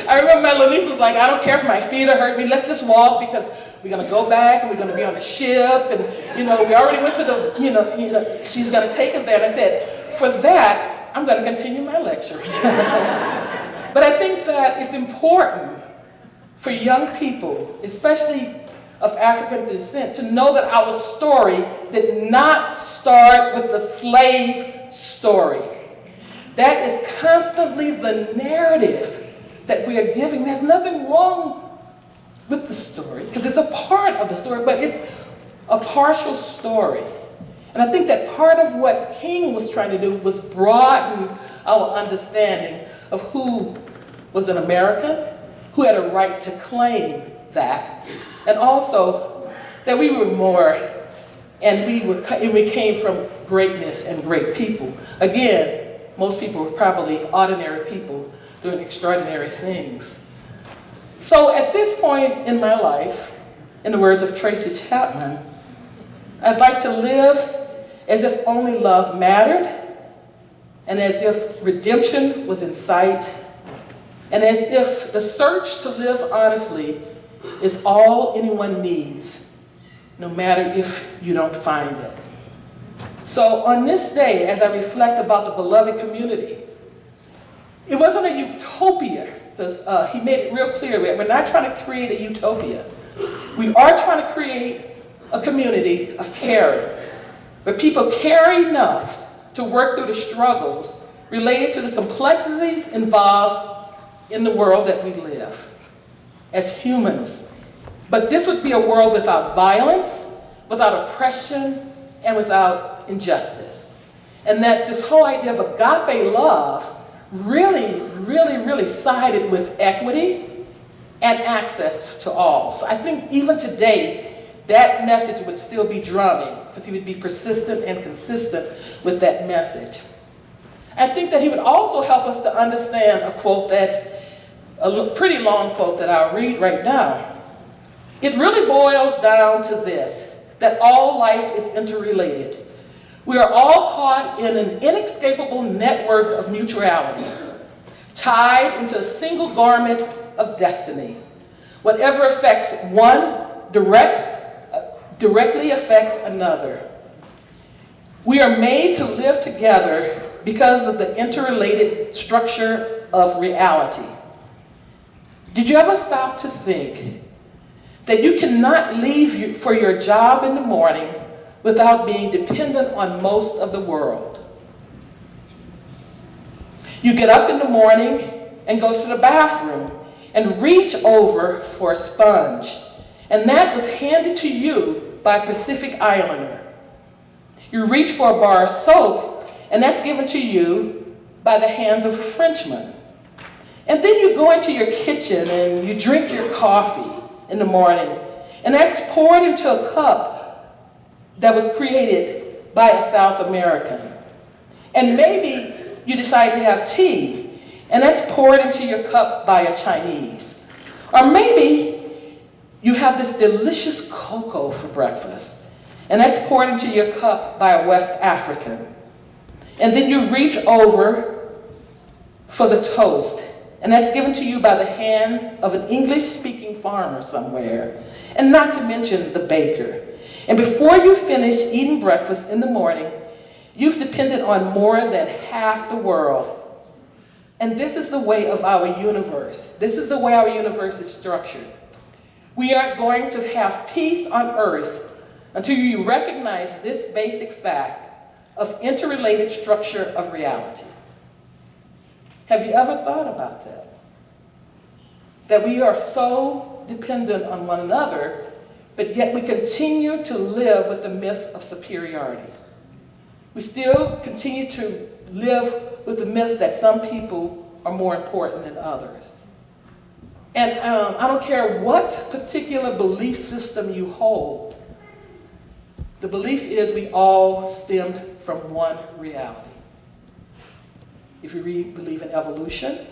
I remember my little niece was like, I don't care if my feet are hurting me, let's just walk, because we're gonna go back and we're gonna be on the ship, and we already went to the, she's gonna take us there. And I said, for that, I'm gonna continue my lecture. But I think that it's important for young people, especially of African descent, to know that our story did not start with the slave story. That is constantly the narrative that we are giving. There's nothing wrong with the story, because it's a part of the story, but it's a partial story. And I think that part of what King was trying to do was broaden our understanding of who was an American, who had a right to claim that, and also that we were more, and we came from greatness and great people. Again, most people were probably ordinary people doing extraordinary things. So at this point in my life, in the words of Tracy Chapman, I'd like to live as if only love mattered, and as if redemption was in sight, and as if the search to live honestly is all anyone needs, no matter if you don't find it. So on this day, as I reflect about the beloved community, it wasn't a utopia, because he made it real clear that we're not trying to create a utopia. We are trying to create a community of caring, where people care enough to work through the struggles related to the complexities involved in the world that we live as humans. But this would be a world without violence, without oppression, and without injustice. And that this whole idea of agape love really sided with equity and access to all. So I think even today, that message would still be drumming, because he would be persistent and consistent with that message. I think that he would also help us to understand a pretty long quote that I'll read right now. It really boils down to this, that all life is interrelated. We are all caught in an inescapable network of mutuality, tied into a single garment of destiny. Whatever affects one directly affects another. We are made to live together because of the interrelated structure of reality. Did you ever stop to think that you cannot leave for your job in the morning without being dependent on most of the world? You get up in the morning and go to the bathroom and reach over for a sponge, and that was handed to you by a Pacific Islander. You reach for a bar of soap, and that's given to you by the hands of a Frenchman. And then you go into your kitchen and you drink your coffee in the morning, and that's poured into a cup that was created by a South American. And maybe you decide to have tea, and that's poured into your cup by a Chinese. Or maybe you have this delicious cocoa for breakfast, and that's poured into your cup by a West African. And then you reach over for the toast, and that's given to you by the hand of an English-speaking farmer somewhere, and not to mention the baker. And before you finish eating breakfast in the morning, you've depended on more than half the world. And this is the way of our universe. This is the way our universe is structured. We aren't going to have peace on earth until you recognize this basic fact of interrelated structure of reality. Have you ever thought about that? That we are so dependent on one another, but yet we continue to live with the myth of superiority. We still continue to live with the myth that some people are more important than others. And I don't care what particular belief system you hold, the belief is we all stemmed from one reality. If you believe in evolution,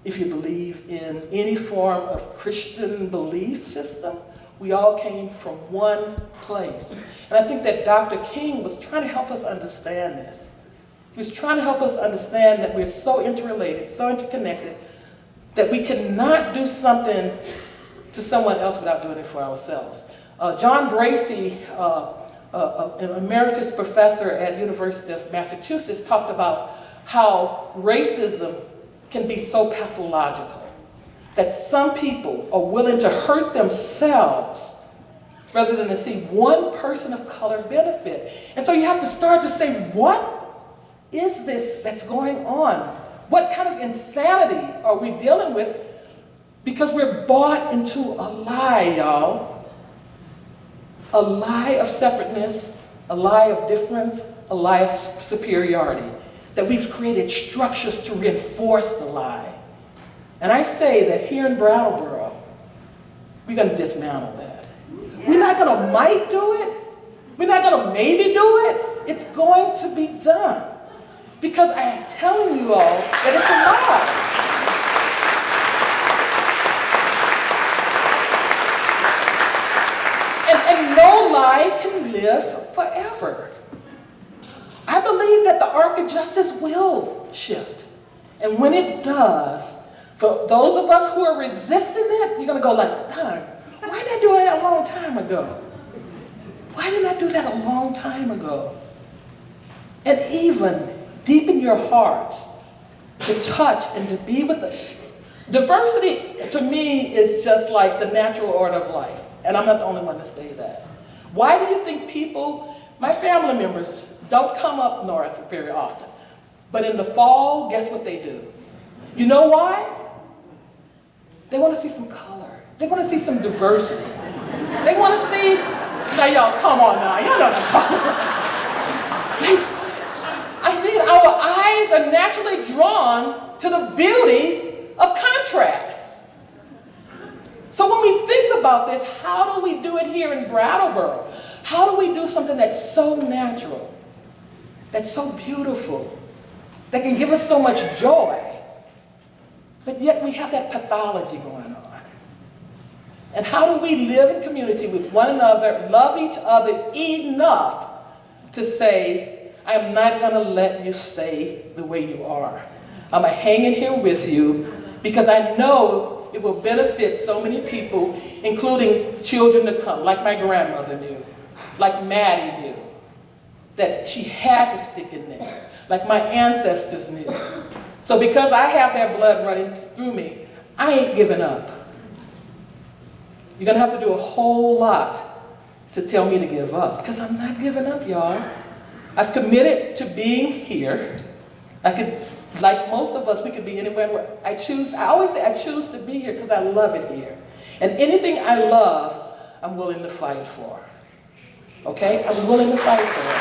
if you believe in any form of Christian belief system, we all came from one place. And I think that Dr. King was trying to help us understand this. He was trying to help us understand that we're so interrelated, so interconnected, that we cannot do something to someone else without doing it for ourselves. John Bracey, an emeritus professor at University of Massachusetts, talked about how racism can be so pathological that some people are willing to hurt themselves rather than to see one person of color benefit. And so you have to start to say, what is this that's going on? What kind of insanity are we dealing with? Because we're bought into a lie, y'all. A lie of separateness, a lie of difference, a lie of superiority. That we've created structures to reinforce the lie. And I say that here in Brattleboro, we're going to dismantle that. We're not going to might do it. We're not going to maybe do it. It's going to be done. Because I am telling you all that it's a lie. And no lie can live forever. I believe that the arc of justice will shift. And when it does, for those of us who are resisting it, you're going to go like, darn, why did I do that a long time ago? Why didn't I do that a long time ago? And even deep in your hearts, to touch and to be with it. Diversity, to me, is just like the natural order of life. And I'm not the only one to say that. Why do you think people, my family members, don't come up north very often? But in the fall, guess what they do? You know why? They want to see some color. They want to see some diversity. They want to see, now y'all, come on now, y'all know what I'm talking about. I think our eyes are naturally drawn to the beauty of contrast. So when we think about this, how do we do it here in Brattleboro? How do we do something that's so natural, that's so beautiful, that can give us so much joy, but yet we have that pathology going on? And how do we live in community with one another, love each other enough to say, I am not going to let you stay the way you are. I'm going to hang in here with you because I know it will benefit so many people, including children to come, like my grandmother knew, like Maddie knew, that she had to stick in there, like my ancestors knew. So because I have their blood running through me, I ain't giving up. You're going to have to do a whole lot to tell me to give up, because I'm not giving up, y'all. I've committed to being here. I could, like most of us, we could be anywhere where I choose. I always say I choose to be here because I love it here. And anything I love, I'm willing to fight for. Okay? I'm willing to fight for it.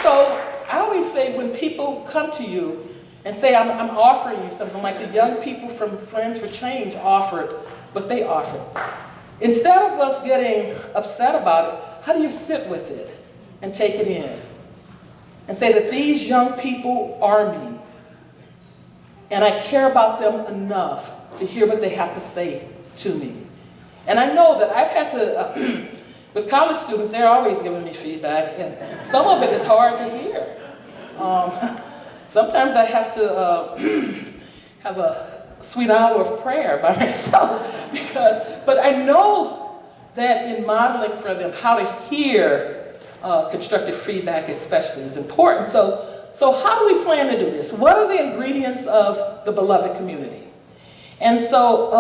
So I always say when people come to you and say, I'm offering you something, like the young people from Friends for Change offered what they offered. Instead of us getting upset about it, how do you sit with it and take it in? And say that these young people are me. and I care about them enough to hear what they have to say to me. And I know that I've had to, with college students, they're always giving me feedback, and some of it is hard to hear. Sometimes I have to have a sweet hour of prayer by myself, but I know that in modeling for them how to hear constructive feedback especially is important. So how do we plan to do this? What are the ingredients of the beloved community? And so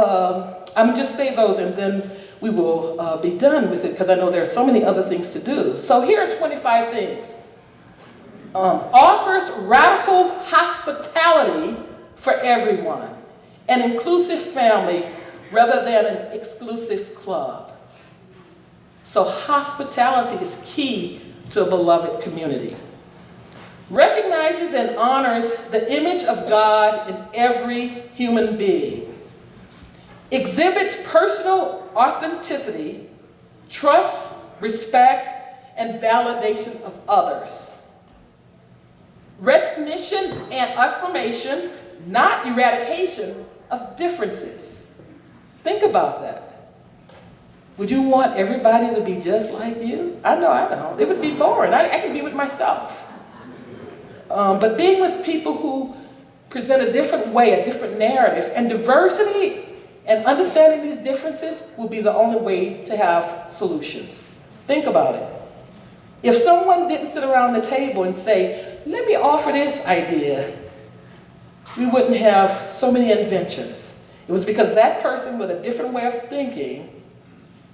I'm just say those, and then we will be done with it, because I know there are so many other things to do. So here are 25 things. Offers radical hospitality for everyone, an inclusive family rather than an exclusive club. So hospitality is key to a beloved community. Recognizes and honors the image of God in every human being. Exhibits personal authenticity, trust, respect, and validation of others. Recognition and affirmation, not eradication, of differences. Think about that. Would you want everybody to be just like you? I know. It would be boring. I can be with myself. But being with people who present a different way, a different narrative, and diversity and understanding these differences will be the only way to have solutions. Think about it. If someone didn't sit around the table and say, let me offer this idea, we wouldn't have so many inventions. It was because that person with a different way of thinking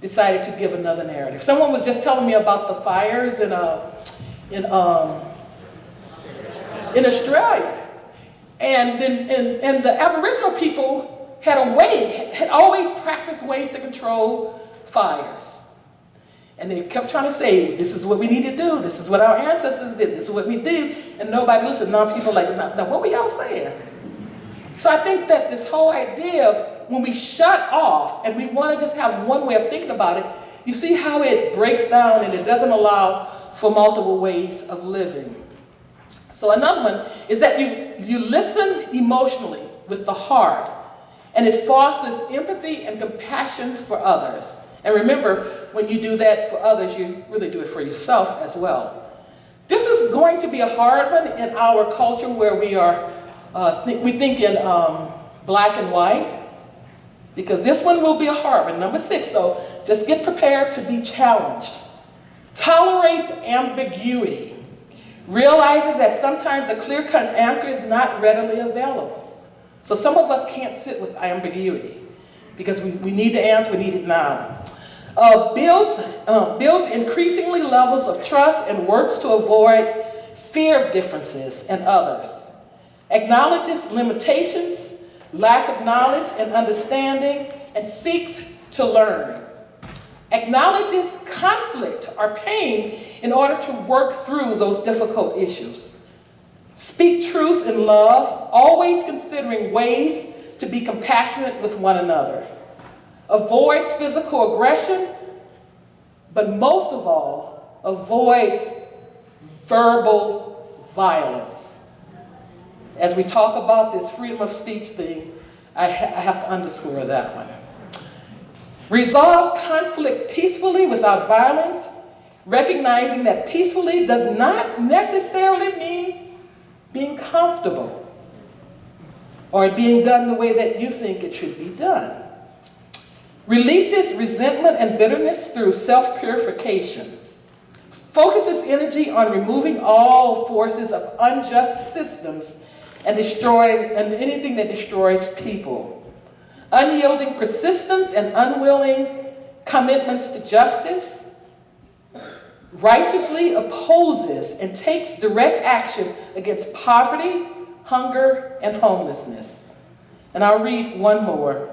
decided to give another narrative. Someone was just telling me about the fires in Australia. And the Aboriginal people had always practiced ways to control fires. And they kept trying to say, this is what we need to do, this is what our ancestors did, this is what we did, and nobody listened. Now people are like, now what were y'all saying? So I think that this whole idea of when we shut off and we want to just have one way of thinking about it, you see how it breaks down and it doesn't allow for multiple ways of living. So another one is that you listen emotionally with the heart, and it fosters empathy and compassion for others. And remember, when you do that for others, you really do it for yourself as well. This is going to be a hard one in our culture where we are, we think in black and white, because this one will be a hard one, number 6. So just get prepared to be challenged. Tolerates ambiguity. Realizes that sometimes a clear-cut answer is not readily available. So some of us can't sit with ambiguity because we need the answer, we need it now. Builds increasingly levels of trust and works to avoid fear of differences and others. Acknowledges limitations, lack of knowledge and understanding, and seeks to learn. Acknowledges conflict or pain in order to work through those difficult issues. Speak truth in love, always considering ways to be compassionate with one another. Avoids physical aggression, but most of all, avoids verbal violence. As we talk about this freedom of speech thing, I have to underscore that one. Resolves conflict peacefully without violence, recognizing that peacefully does not necessarily mean being comfortable or being done the way that you think it should be done. Releases resentment and bitterness through self-purification. Focuses energy on removing all forces of unjust systems and destroying anything that destroys people. Unyielding persistence and unwilling commitments to justice. Righteously opposes and takes direct action against poverty, hunger, and homelessness. And I'll read one more.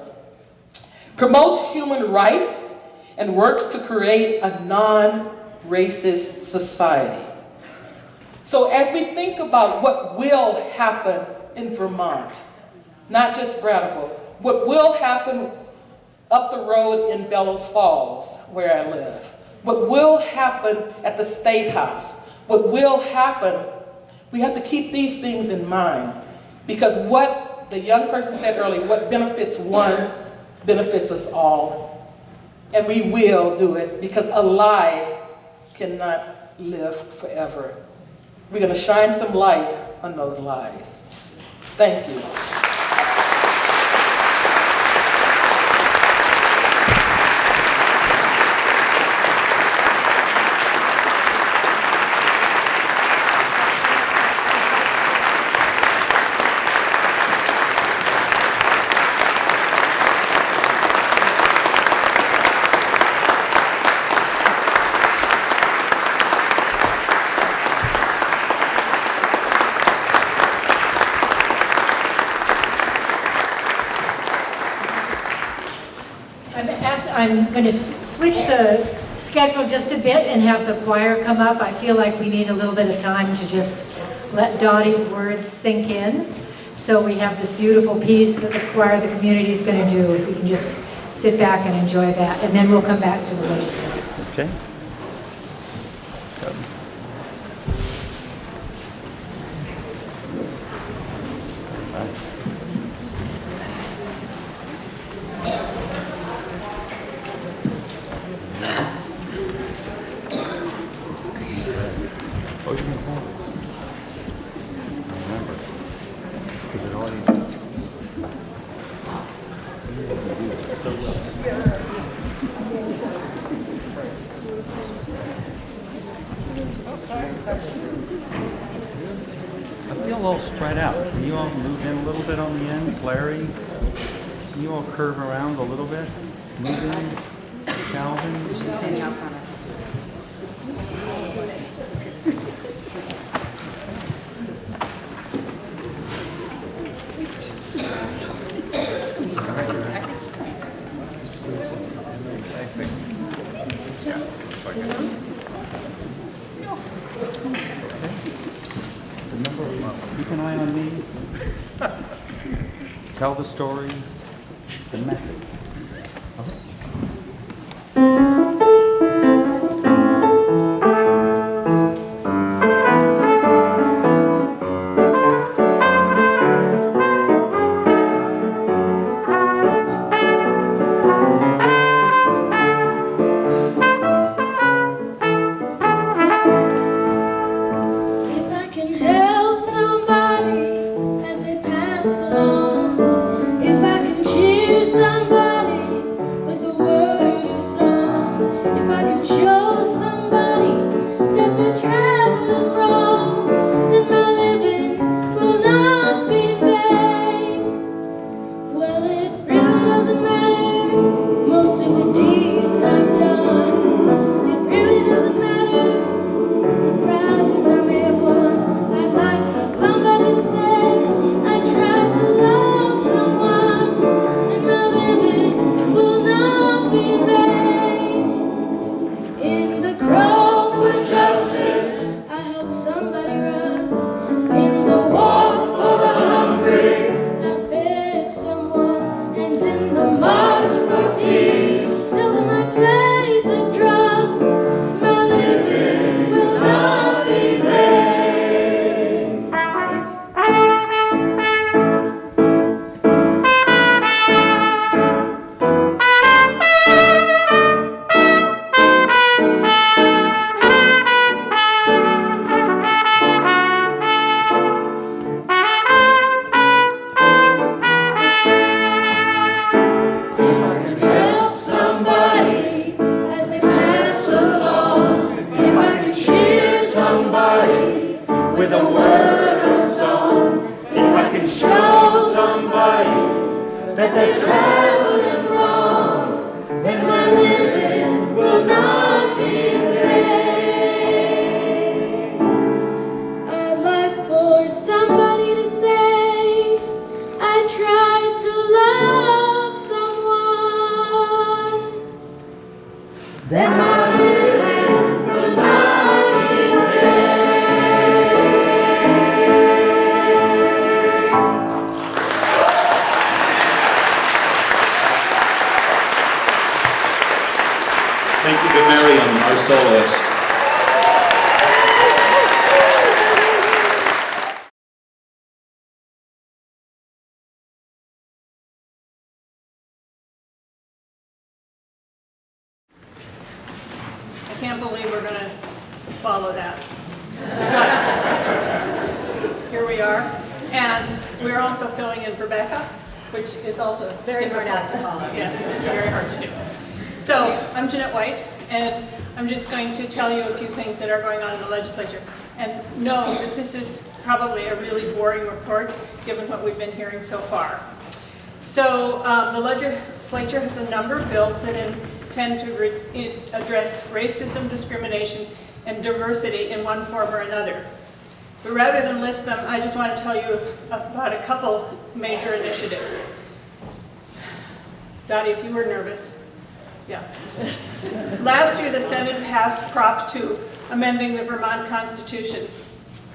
Promotes human rights and works to create a non-racist society. So as we think about what will happen in Vermont, not just Brattleboro, what will happen up the road in Bellows Falls, where I live, what will happen at the State House, what will happen, we have to keep these things in mind, because what the young person said earlier, what benefits one benefits us all. And we will do it because a lie cannot live forever. We're going to shine some light on those lies. Thank you. I'm going to switch the schedule just a bit and have the choir come up. I feel like we need a little bit of time to just let Dottie's words sink in. So we have this beautiful piece that the choir of the community is going to do. If we can just sit back and enjoy that, and then we'll come back to the legislature. Okay. I feel a little spread out. Can you all move in a little bit on the end? Larry, can you all curve around a little bit? Move in. Calvin. She's standing out front. Keep an eye on me. Tell the story, the method. Thank you to Mariam, our soloist. can't believe we're going to follow that. But here we are. And we're also filling in for Becca, which is also Very hard difficult. act to follow. Yes, very hard to do. So I'm Jeanette White, and I'm just going to tell you a few things that are going on in the legislature. And know that this is probably a really boring report, given what we've been hearing so far. So the legislature has a number of bills that intend to address racism, discrimination, and diversity in one form or another. But rather than list them, I just want to tell you about a couple major initiatives. Dottie, if you were nervous. Yeah. Last year, the Senate passed Prop 2, amending the Vermont Constitution.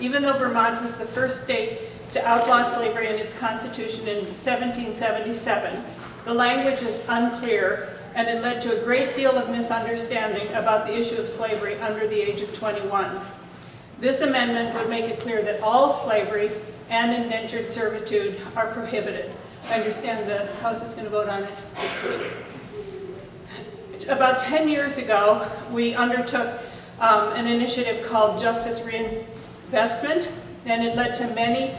Even though Vermont was the first state to outlaw slavery in its constitution in 1777, the language is unclear, and it led to a great deal of misunderstanding about the issue of slavery under the age of 21. This amendment would make it clear that all slavery and indentured servitude are prohibited. I understand the House is going to vote on it this week. About 10 years ago, we undertook an initiative called Justice Reinvestment, and it led to many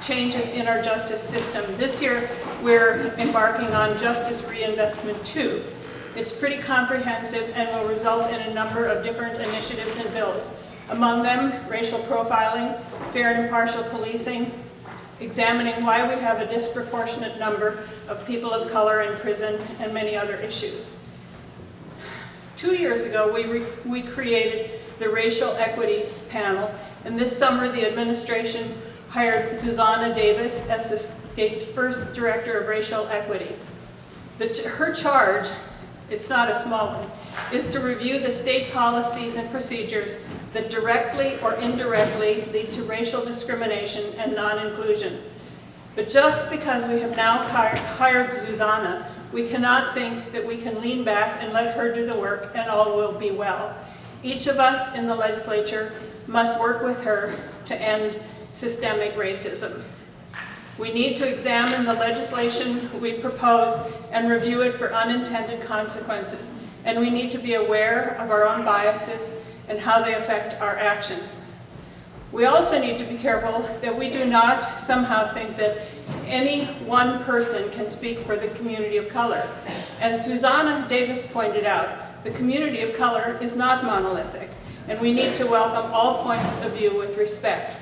changes in our justice system. This year, we're embarking on Justice Reinvestment 2. It's pretty comprehensive and will result in a number of different initiatives and bills. Among them, racial profiling, fair and impartial policing, examining why we have a disproportionate number of people of color in prison, and many other issues. 2 years ago, we created the Racial Equity Panel, and this summer the administration hired Susanna Davis as the state's first director of racial equity. Her charge, it's not a small one, is to review the state policies and procedures that directly or indirectly lead to racial discrimination and non-inclusion. But just because we have now hired Susanna, we cannot think that we can lean back and let her do the work and all will be well. Each of us in the legislature must work with her to end systemic racism. We need to examine the legislation we propose and review it for unintended consequences. And we need to be aware of our own biases and how they affect our actions. We also need to be careful that we do not somehow think that any one person can speak for the community of color. As Susanna Davis pointed out, the community of color is not monolithic, and we need to welcome all points of view with respect.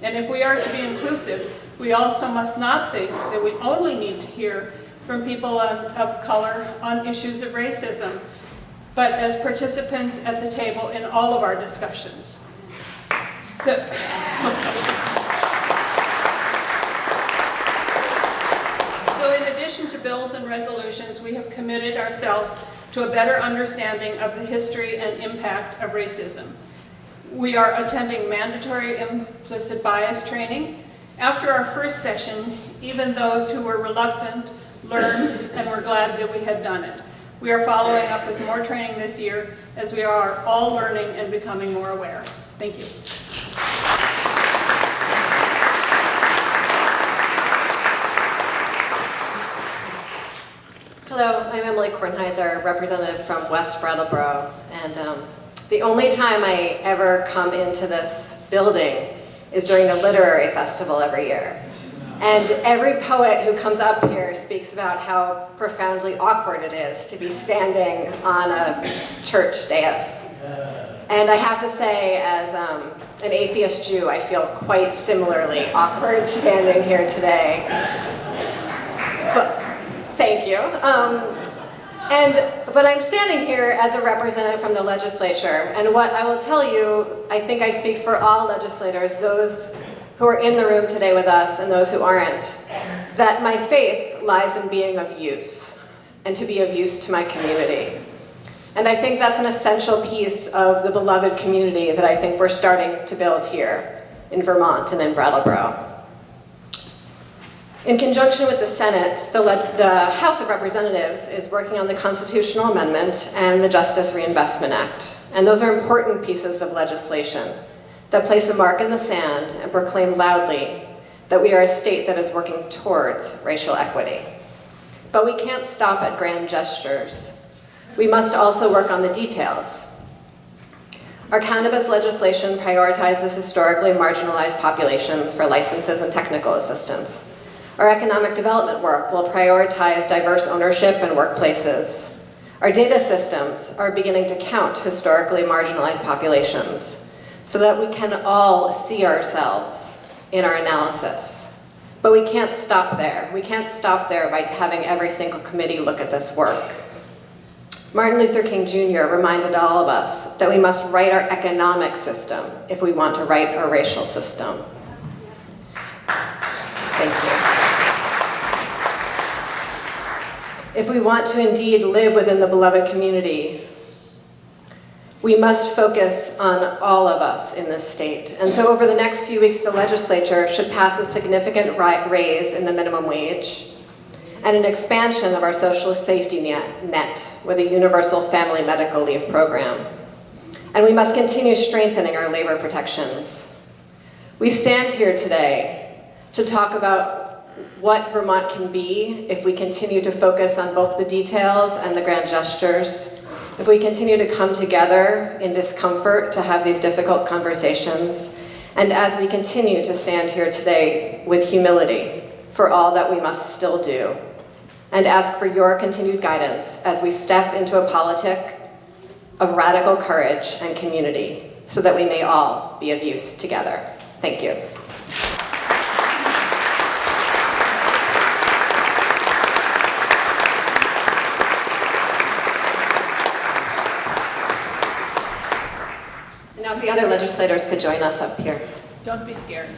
And if we are to be inclusive, we also must not think that we only need to hear from people of color on issues of racism, but as participants at the table in all of our discussions. So in addition to bills and resolutions, we have committed ourselves to a better understanding of the history and impact of racism. We are attending mandatory implicit bias training. After our first session, even those who were reluctant learned and were glad that we had done it. We are following up with more training this year as we are all learning and becoming more aware. Thank you. Hello, I'm Emily Kornheiser, representative from West Brattleboro, and the only time I ever come into this building is during the literary festival every year. And every poet who comes up here speaks about how profoundly awkward it is to be standing on a church dais. And I have to say, as an atheist Jew, I feel quite similarly awkward standing here today. But thank you. But I'm standing here as a representative from the legislature, and what I will tell you, I think I speak for all legislators, those who are in the room today with us and those who aren't, that my faith lies in being of use, and to be of use to my community. And I think that's an essential piece of the beloved community that I think we're starting to build here in Vermont and in Brattleboro. In conjunction with the Senate, the House of Representatives is working on the constitutional amendment and the Justice Reinvestment Act. And those are important pieces of legislation that place a mark in the sand and proclaim loudly that we are a state that is working towards racial equity. But we can't stop at grand gestures. We must also work on the details. Our cannabis legislation prioritizes historically marginalized populations for licenses and technical assistance. Our economic development work will prioritize diverse ownership and workplaces. Our data systems are beginning to count historically marginalized populations so that we can all see ourselves in our analysis. But we can't stop there. We can't stop there by having every single committee look at this work. Martin Luther King Jr. reminded all of us that we must write our economic system if we want to write our racial system. Thank you. If we want to indeed live within the beloved community, we must focus on all of us in this state. And so over the next few weeks, the legislature should pass a significant raise in the minimum wage and an expansion of our social safety net with a universal family medical leave program. And we must continue strengthening our labor protections. We stand here today to talk about what Vermont can be if we continue to focus on both the details and the grand gestures, if we continue to come together in discomfort to have these difficult conversations, and as we continue to stand here today with humility for all that we must still do, and ask for your continued guidance as we step into a politic of radical courage and community so that we may all be of use together. Thank you. Now if the other legislators could join us up here. Don't be scared.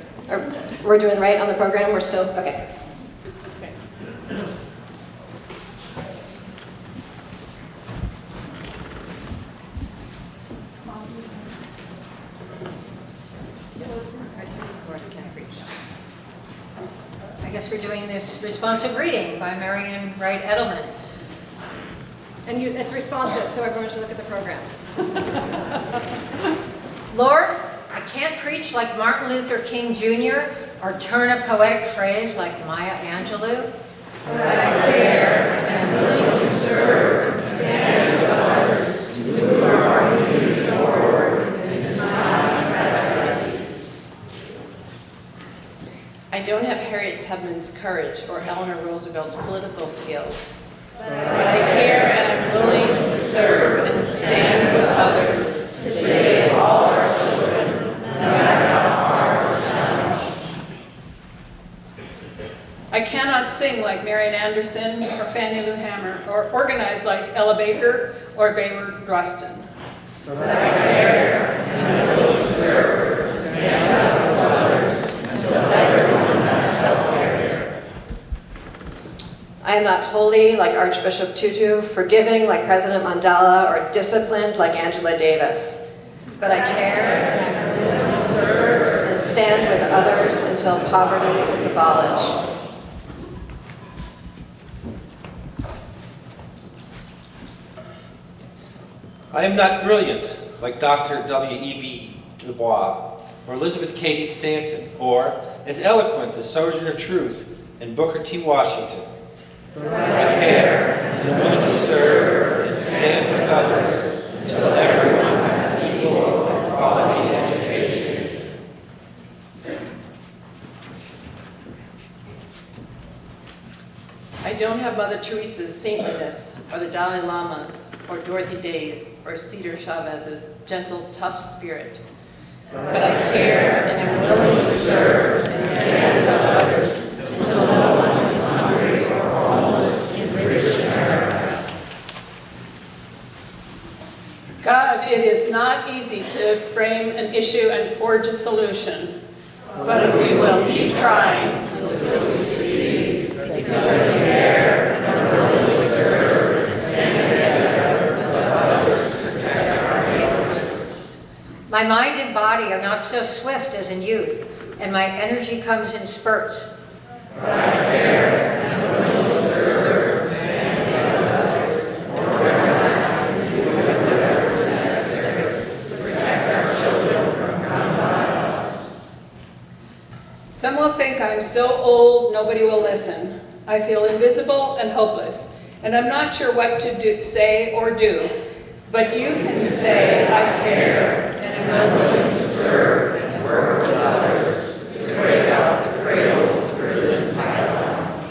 We're doing right on the program? We're still, okay. I guess we're doing this responsive reading by Marion Wright Edelman. And it's responsive, so everyone should look at the program. Lord, I can't preach like Martin Luther King Jr. or turn a poetic phrase like Maya Angelou. But I care and am willing to serve and stand with others to move our community forward in this time of tragedies. I don't have Harriet Tubman's courage or Eleanor Roosevelt's political skills. But I care and am willing to serve and stand with others to save all our children, no matter how hard or challenged. I cannot sing like Marian Anderson or Fannie Lou Hammer, or organize like Ella Baker or Bayward Rustin. But I care and am willing to serve and stand up with others until everyone has health care. I am not holy like Archbishop Tutu, forgiving like President Mandela, or disciplined like Angela Davis. But I care and am willing to serve and stand with others until poverty is abolished. I am not brilliant like Dr. W.E.B. Du Bois, or Elizabeth Cady Stanton, or as eloquent as Sojourner Truth and Booker T. Washington. But I care and am willing to serve and stand with others until everyone has equal and quality education. I don't have Mother Teresa's saintliness, or the Dalai Lama's, or Dorothy Day's, or Cedar Chavez's gentle, tough spirit. But I care and am willing to serve and stand with others until no one is hungry or homeless in rich America. God, it is not easy to frame an issue and forge a solution, but we will keep trying until we succeed, because we care and are willing to serve and stand together with others to protect our neighbors. My mind and body are not so swift as in youth, and my energy comes in spurts. But I care and am willing to serve and stand with others, organized and do whatever is necessary to protect our children from gun violence. Some will think I'm so old nobody will listen. I feel invisible and hopeless, and I'm not sure what to say or do, but you can say, I care, and I'm willing to serve and work with others to break out the cradle to prison pipeline.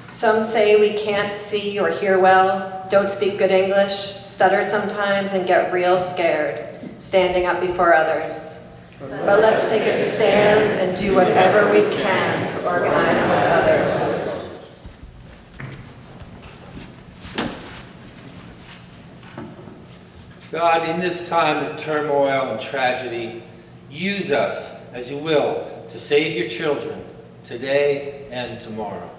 Some say we can't see or hear well, don't speak good English, stutter sometimes, and get real scared standing up before others. But let's take a stand and do whatever we can to organize with others. God, in this time of turmoil and tragedy, use us as you will to save your children today and tomorrow.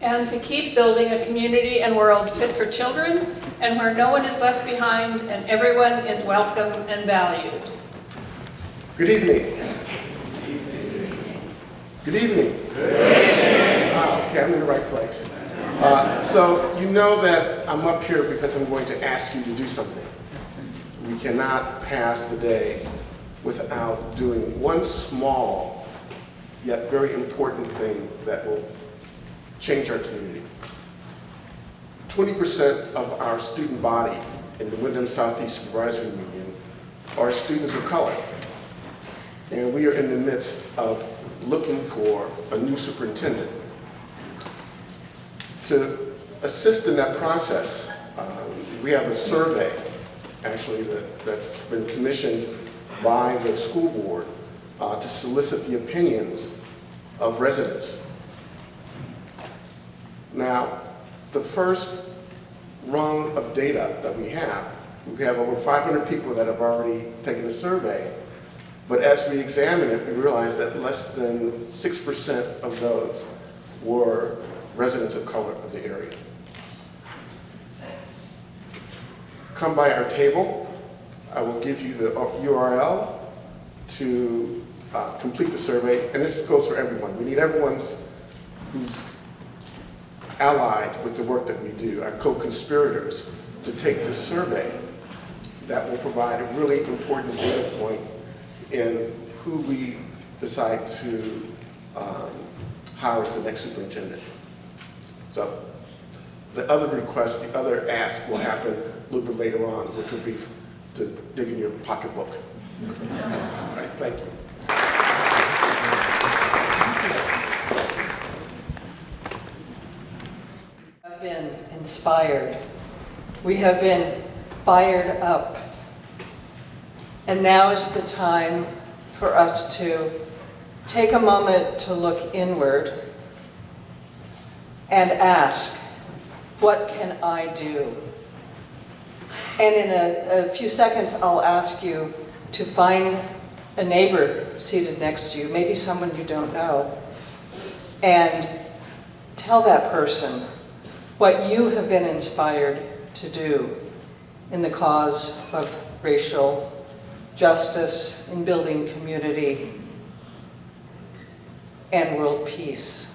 And to keep building a community and world fit for children, and where no one is left behind and everyone is welcome and valued. Good evening. Good evening. Okay, I'm in the right place. So you know that I'm up here because I'm going to ask you to do something. We cannot pass the day without doing one small yet very important thing that will change our community. 20% of our student body in the Wyndham Southeast Supervisory Union are students of color. And we are in the midst of looking for a new superintendent. To assist in that process, we have a survey, actually, that's been commissioned by the school board to solicit the opinions of residents. Now, the first rung of data that we have over 500 people that have already taken the survey, but as we examine it, we realize that less than 6% of those were residents of color of the area. Come by our table. I will give you the URL to complete the survey, and this goes for everyone. We need everyone who's allied with the work that we do, our co-conspirators, to take this survey that will provide a really important data point in who we decide to hire as the next superintendent. So the other request, the other ask will happen a little bit later on, which will be to dig in your pocketbook. All right, thank you. Been inspired. We have been fired up. And now is the time for us to take a moment to look inward and ask, what can I do? And in a few seconds, I'll ask you to find a neighbor seated next to you, maybe someone you don't know, and tell that person what you have been inspired to do in the cause of racial justice, in building community, and world peace.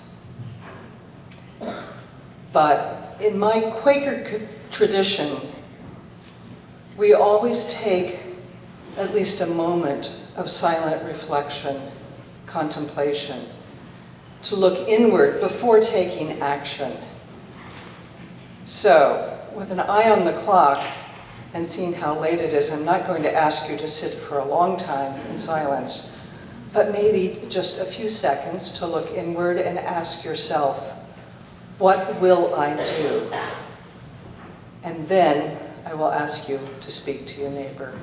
But in my Quaker tradition, we always take at least a moment of silent reflection, contemplation, to look inward before taking action. So, with an eye on the clock and seeing how late it is, I'm not going to ask you to sit for a long time in silence, but maybe just a few seconds to look inward and ask yourself, what will I do? And then I will ask you to speak to your neighbor.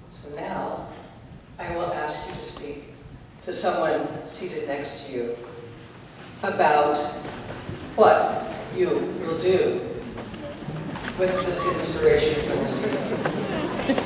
So now, I will ask you to speak to someone seated next to you about what you will do with this inspiration from the scene.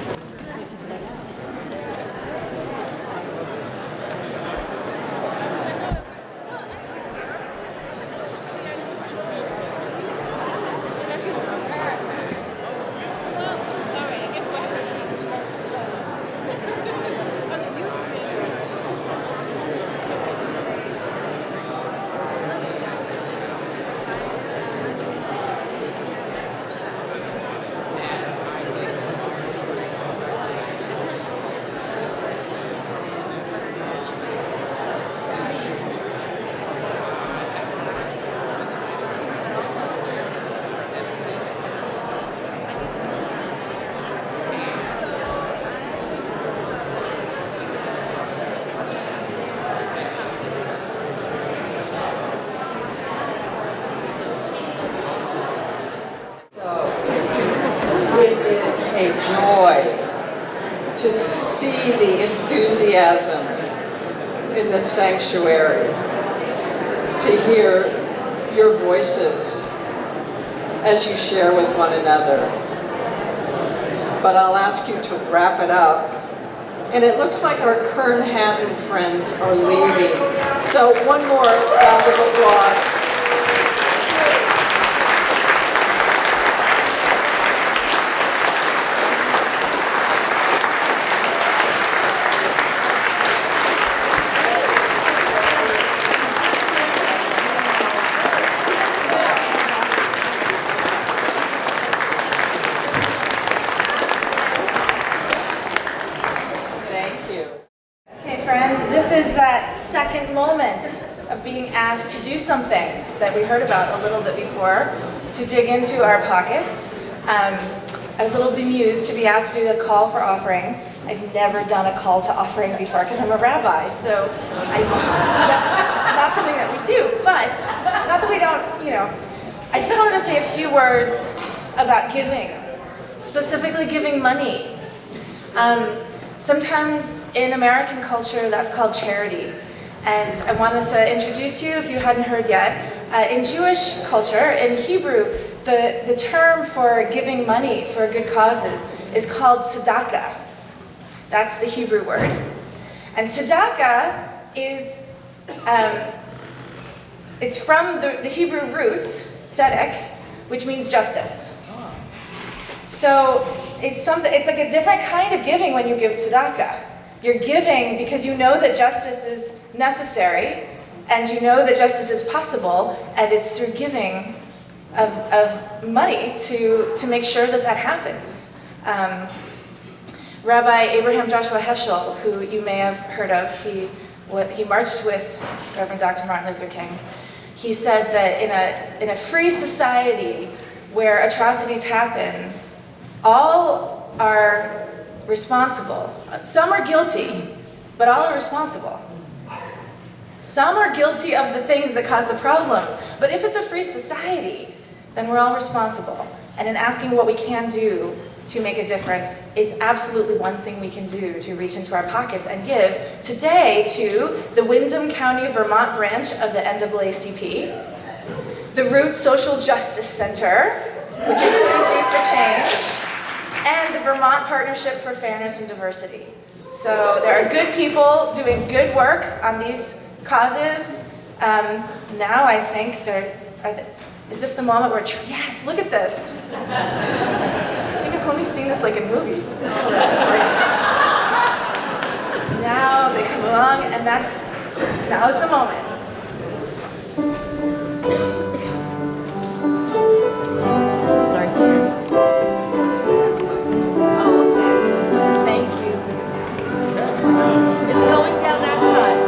to see the enthusiasm in the sanctuary, to hear your voices as you share with one another. But I'll ask you to wrap it up. And it looks like our Kurn Hattin friends are leaving. So one more round of applause. This is that second moment of being asked to do something that we heard about a little bit before, to dig into our pockets. I was a little bemused to be asked to do the call for offering. I've never done a call to offering before because I'm a rabbi, so that's not something that we do. But not that we don't, I just wanted to say a few words about giving, specifically giving money. Sometimes in American culture, that's called charity. And I wanted to introduce you, if you hadn't heard yet, in Jewish culture, in Hebrew, the term for giving money for good causes is called tzedakah. That's the Hebrew word. And tzedakah is, it's from the Hebrew roots, tzedek, which means justice. So it's like a different kind of giving when you give tzedakah. You're giving because you know that justice is necessary, and you know that justice is possible, and it's through giving of money to make sure that that happens. Rabbi Abraham Joshua Heschel, who you may have heard of, he marched with Reverend Dr. Martin Luther King. He said that in a free society where atrocities happen, all are responsible. Some are guilty, but all are responsible. Some are guilty of the things that cause the problems, but if it's a free society, then we're all responsible. And in asking what we can do to make a difference, it's absolutely one thing we can do to reach into our pockets and give today to the Windham County, Vermont branch of the NAACP, the Root Social Justice Center, which includes Youth for Change, and the Vermont Partnership for Fairness and Diversity. So there are good people doing good work on these causes. Now I think is this the moment where, yes, look at this. I think I've only seen this like in movies. It's cool. It's like, now they come along, and now is the moment. It's going down that side.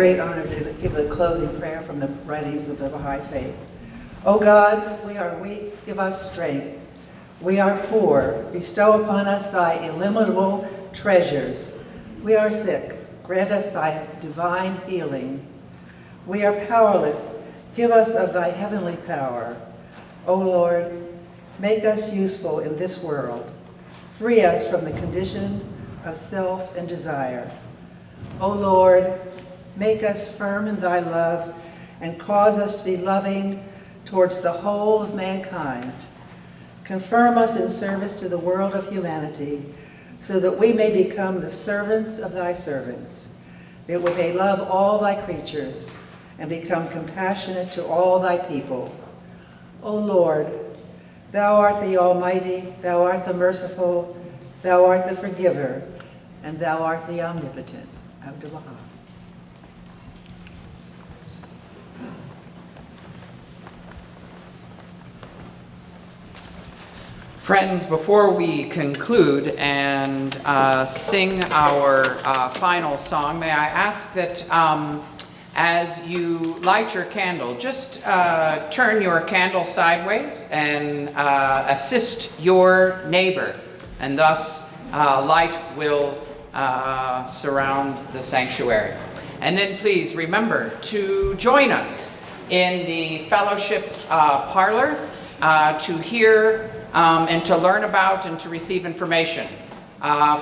great honor to give the closing prayer from the writings of the Baha'i Faith. O God, we are weak, give us strength. We are poor, bestow upon us thy illimitable treasures. We are sick, grant us thy divine healing. We are powerless, give us of thy heavenly power. O Lord, make us useful in this world. Free us from the condition of self and desire. O Lord, make us firm in thy love and cause us to be loving towards the whole of mankind. Confirm us in service to the world of humanity so that we may become the servants of thy servants, that we may love all thy creatures and become compassionate to all thy people. O Lord, thou art the Almighty, thou art the merciful, thou art the forgiver, and thou art the omnipotent. Abdu'l-Baha. Friends, before we conclude and sing our final song, may I ask that as you light your candle, just turn your candle sideways and assist your neighbor, and thus light will surround the sanctuary. And then please remember to join us in the fellowship parlor to hear and to learn about and to receive information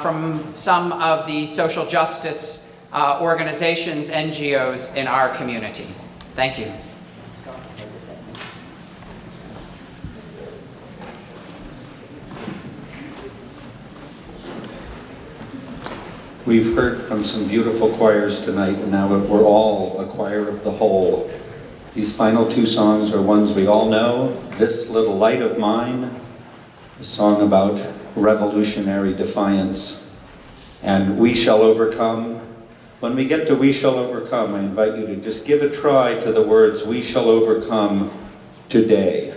from some of the social justice organizations, NGOs in our community. Thank you. We've heard from some beautiful choirs tonight, and now that we're all a choir of the whole. These final two songs are ones we all know. This Little Light of Mine, a song about revolutionary defiance, and We Shall Overcome. When we get to We Shall Overcome, I invite you to just give a try to the words, We shall overcome today.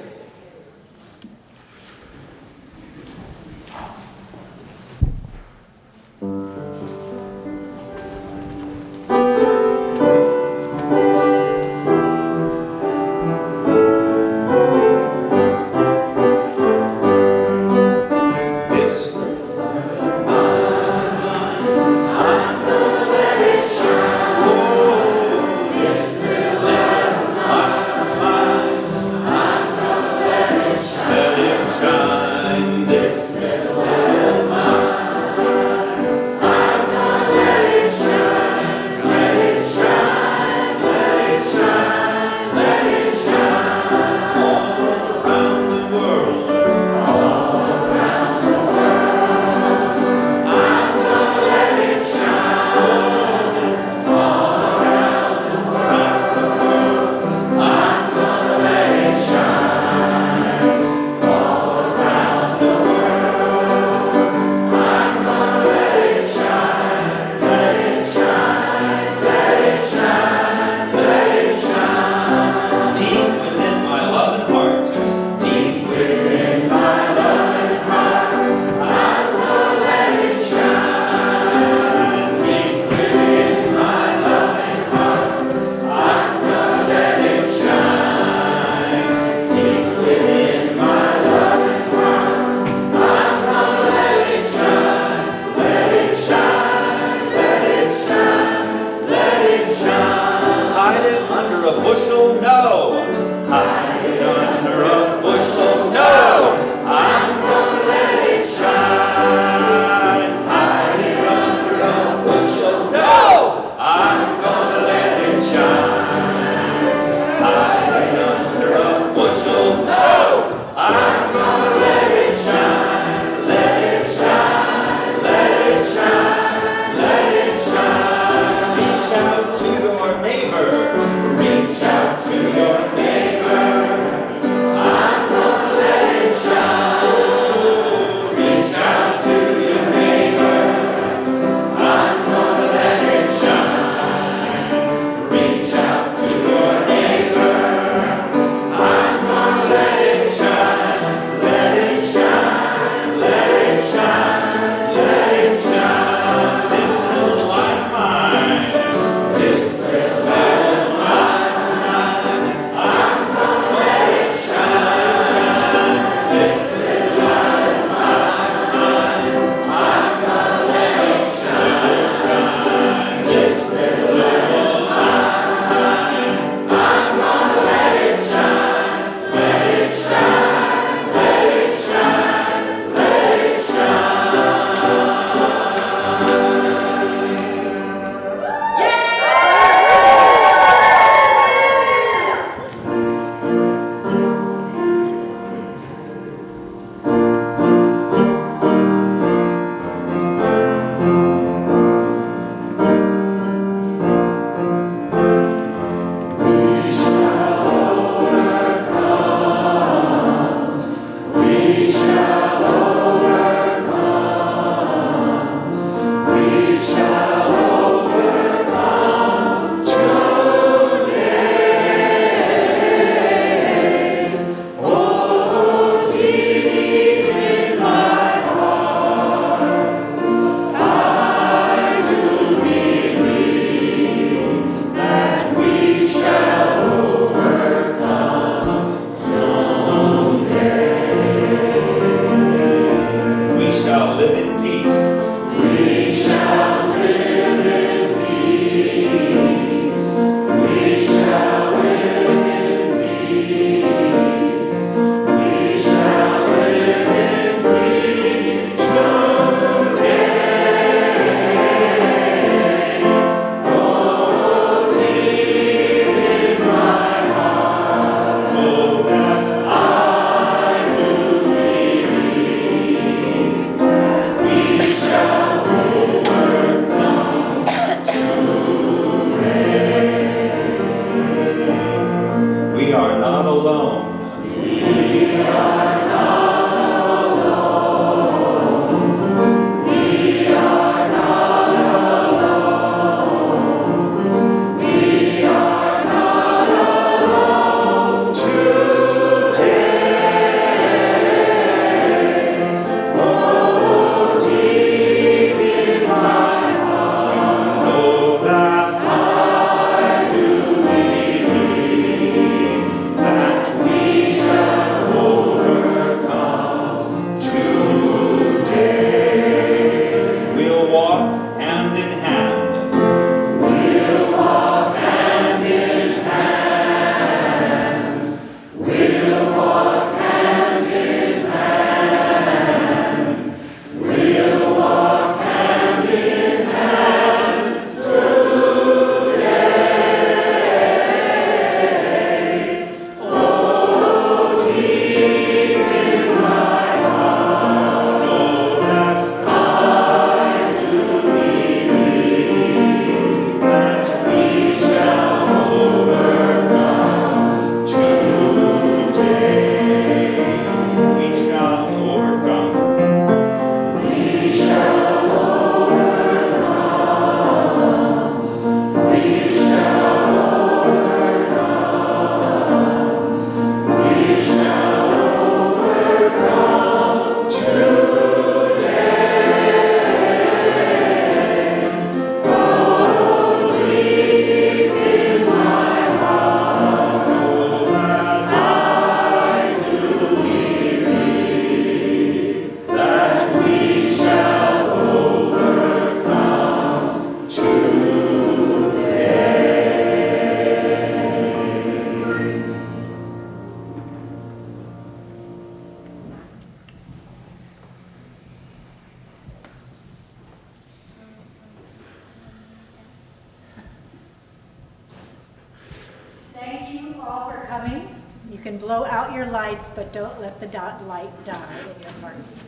Reach out to your neighbor. alone. We are not alone. We are not alone. We are not alone today. Oh, deep in my heart, know that I do believe that we shall overcome today. We'll walk hand in hand. We'll walk hand in hands. We'll walk hand in hand. We'll walk hand in hands today. Oh, deep in my heart, know that I do believe that we shall overcome today. We shall overcome. We shall overcome. We shall overcome. We shall overcome today. Oh, deep in my heart, know that I do believe that we shall overcome today. Thank you all for coming. You can blow out your lights, but don't let the light die in your hearts.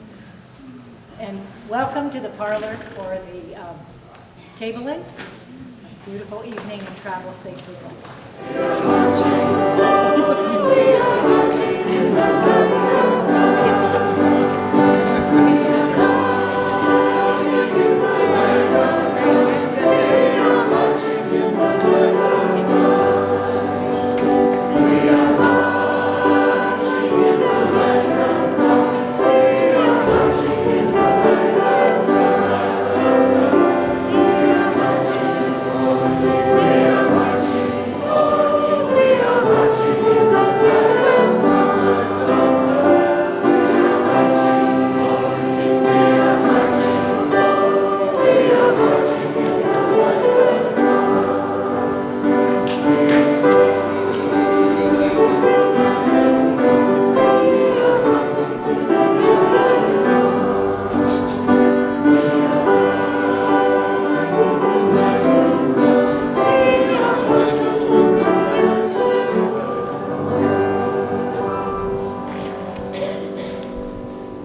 And welcome to the parlor for the tabling. Beautiful evening and travel safely home.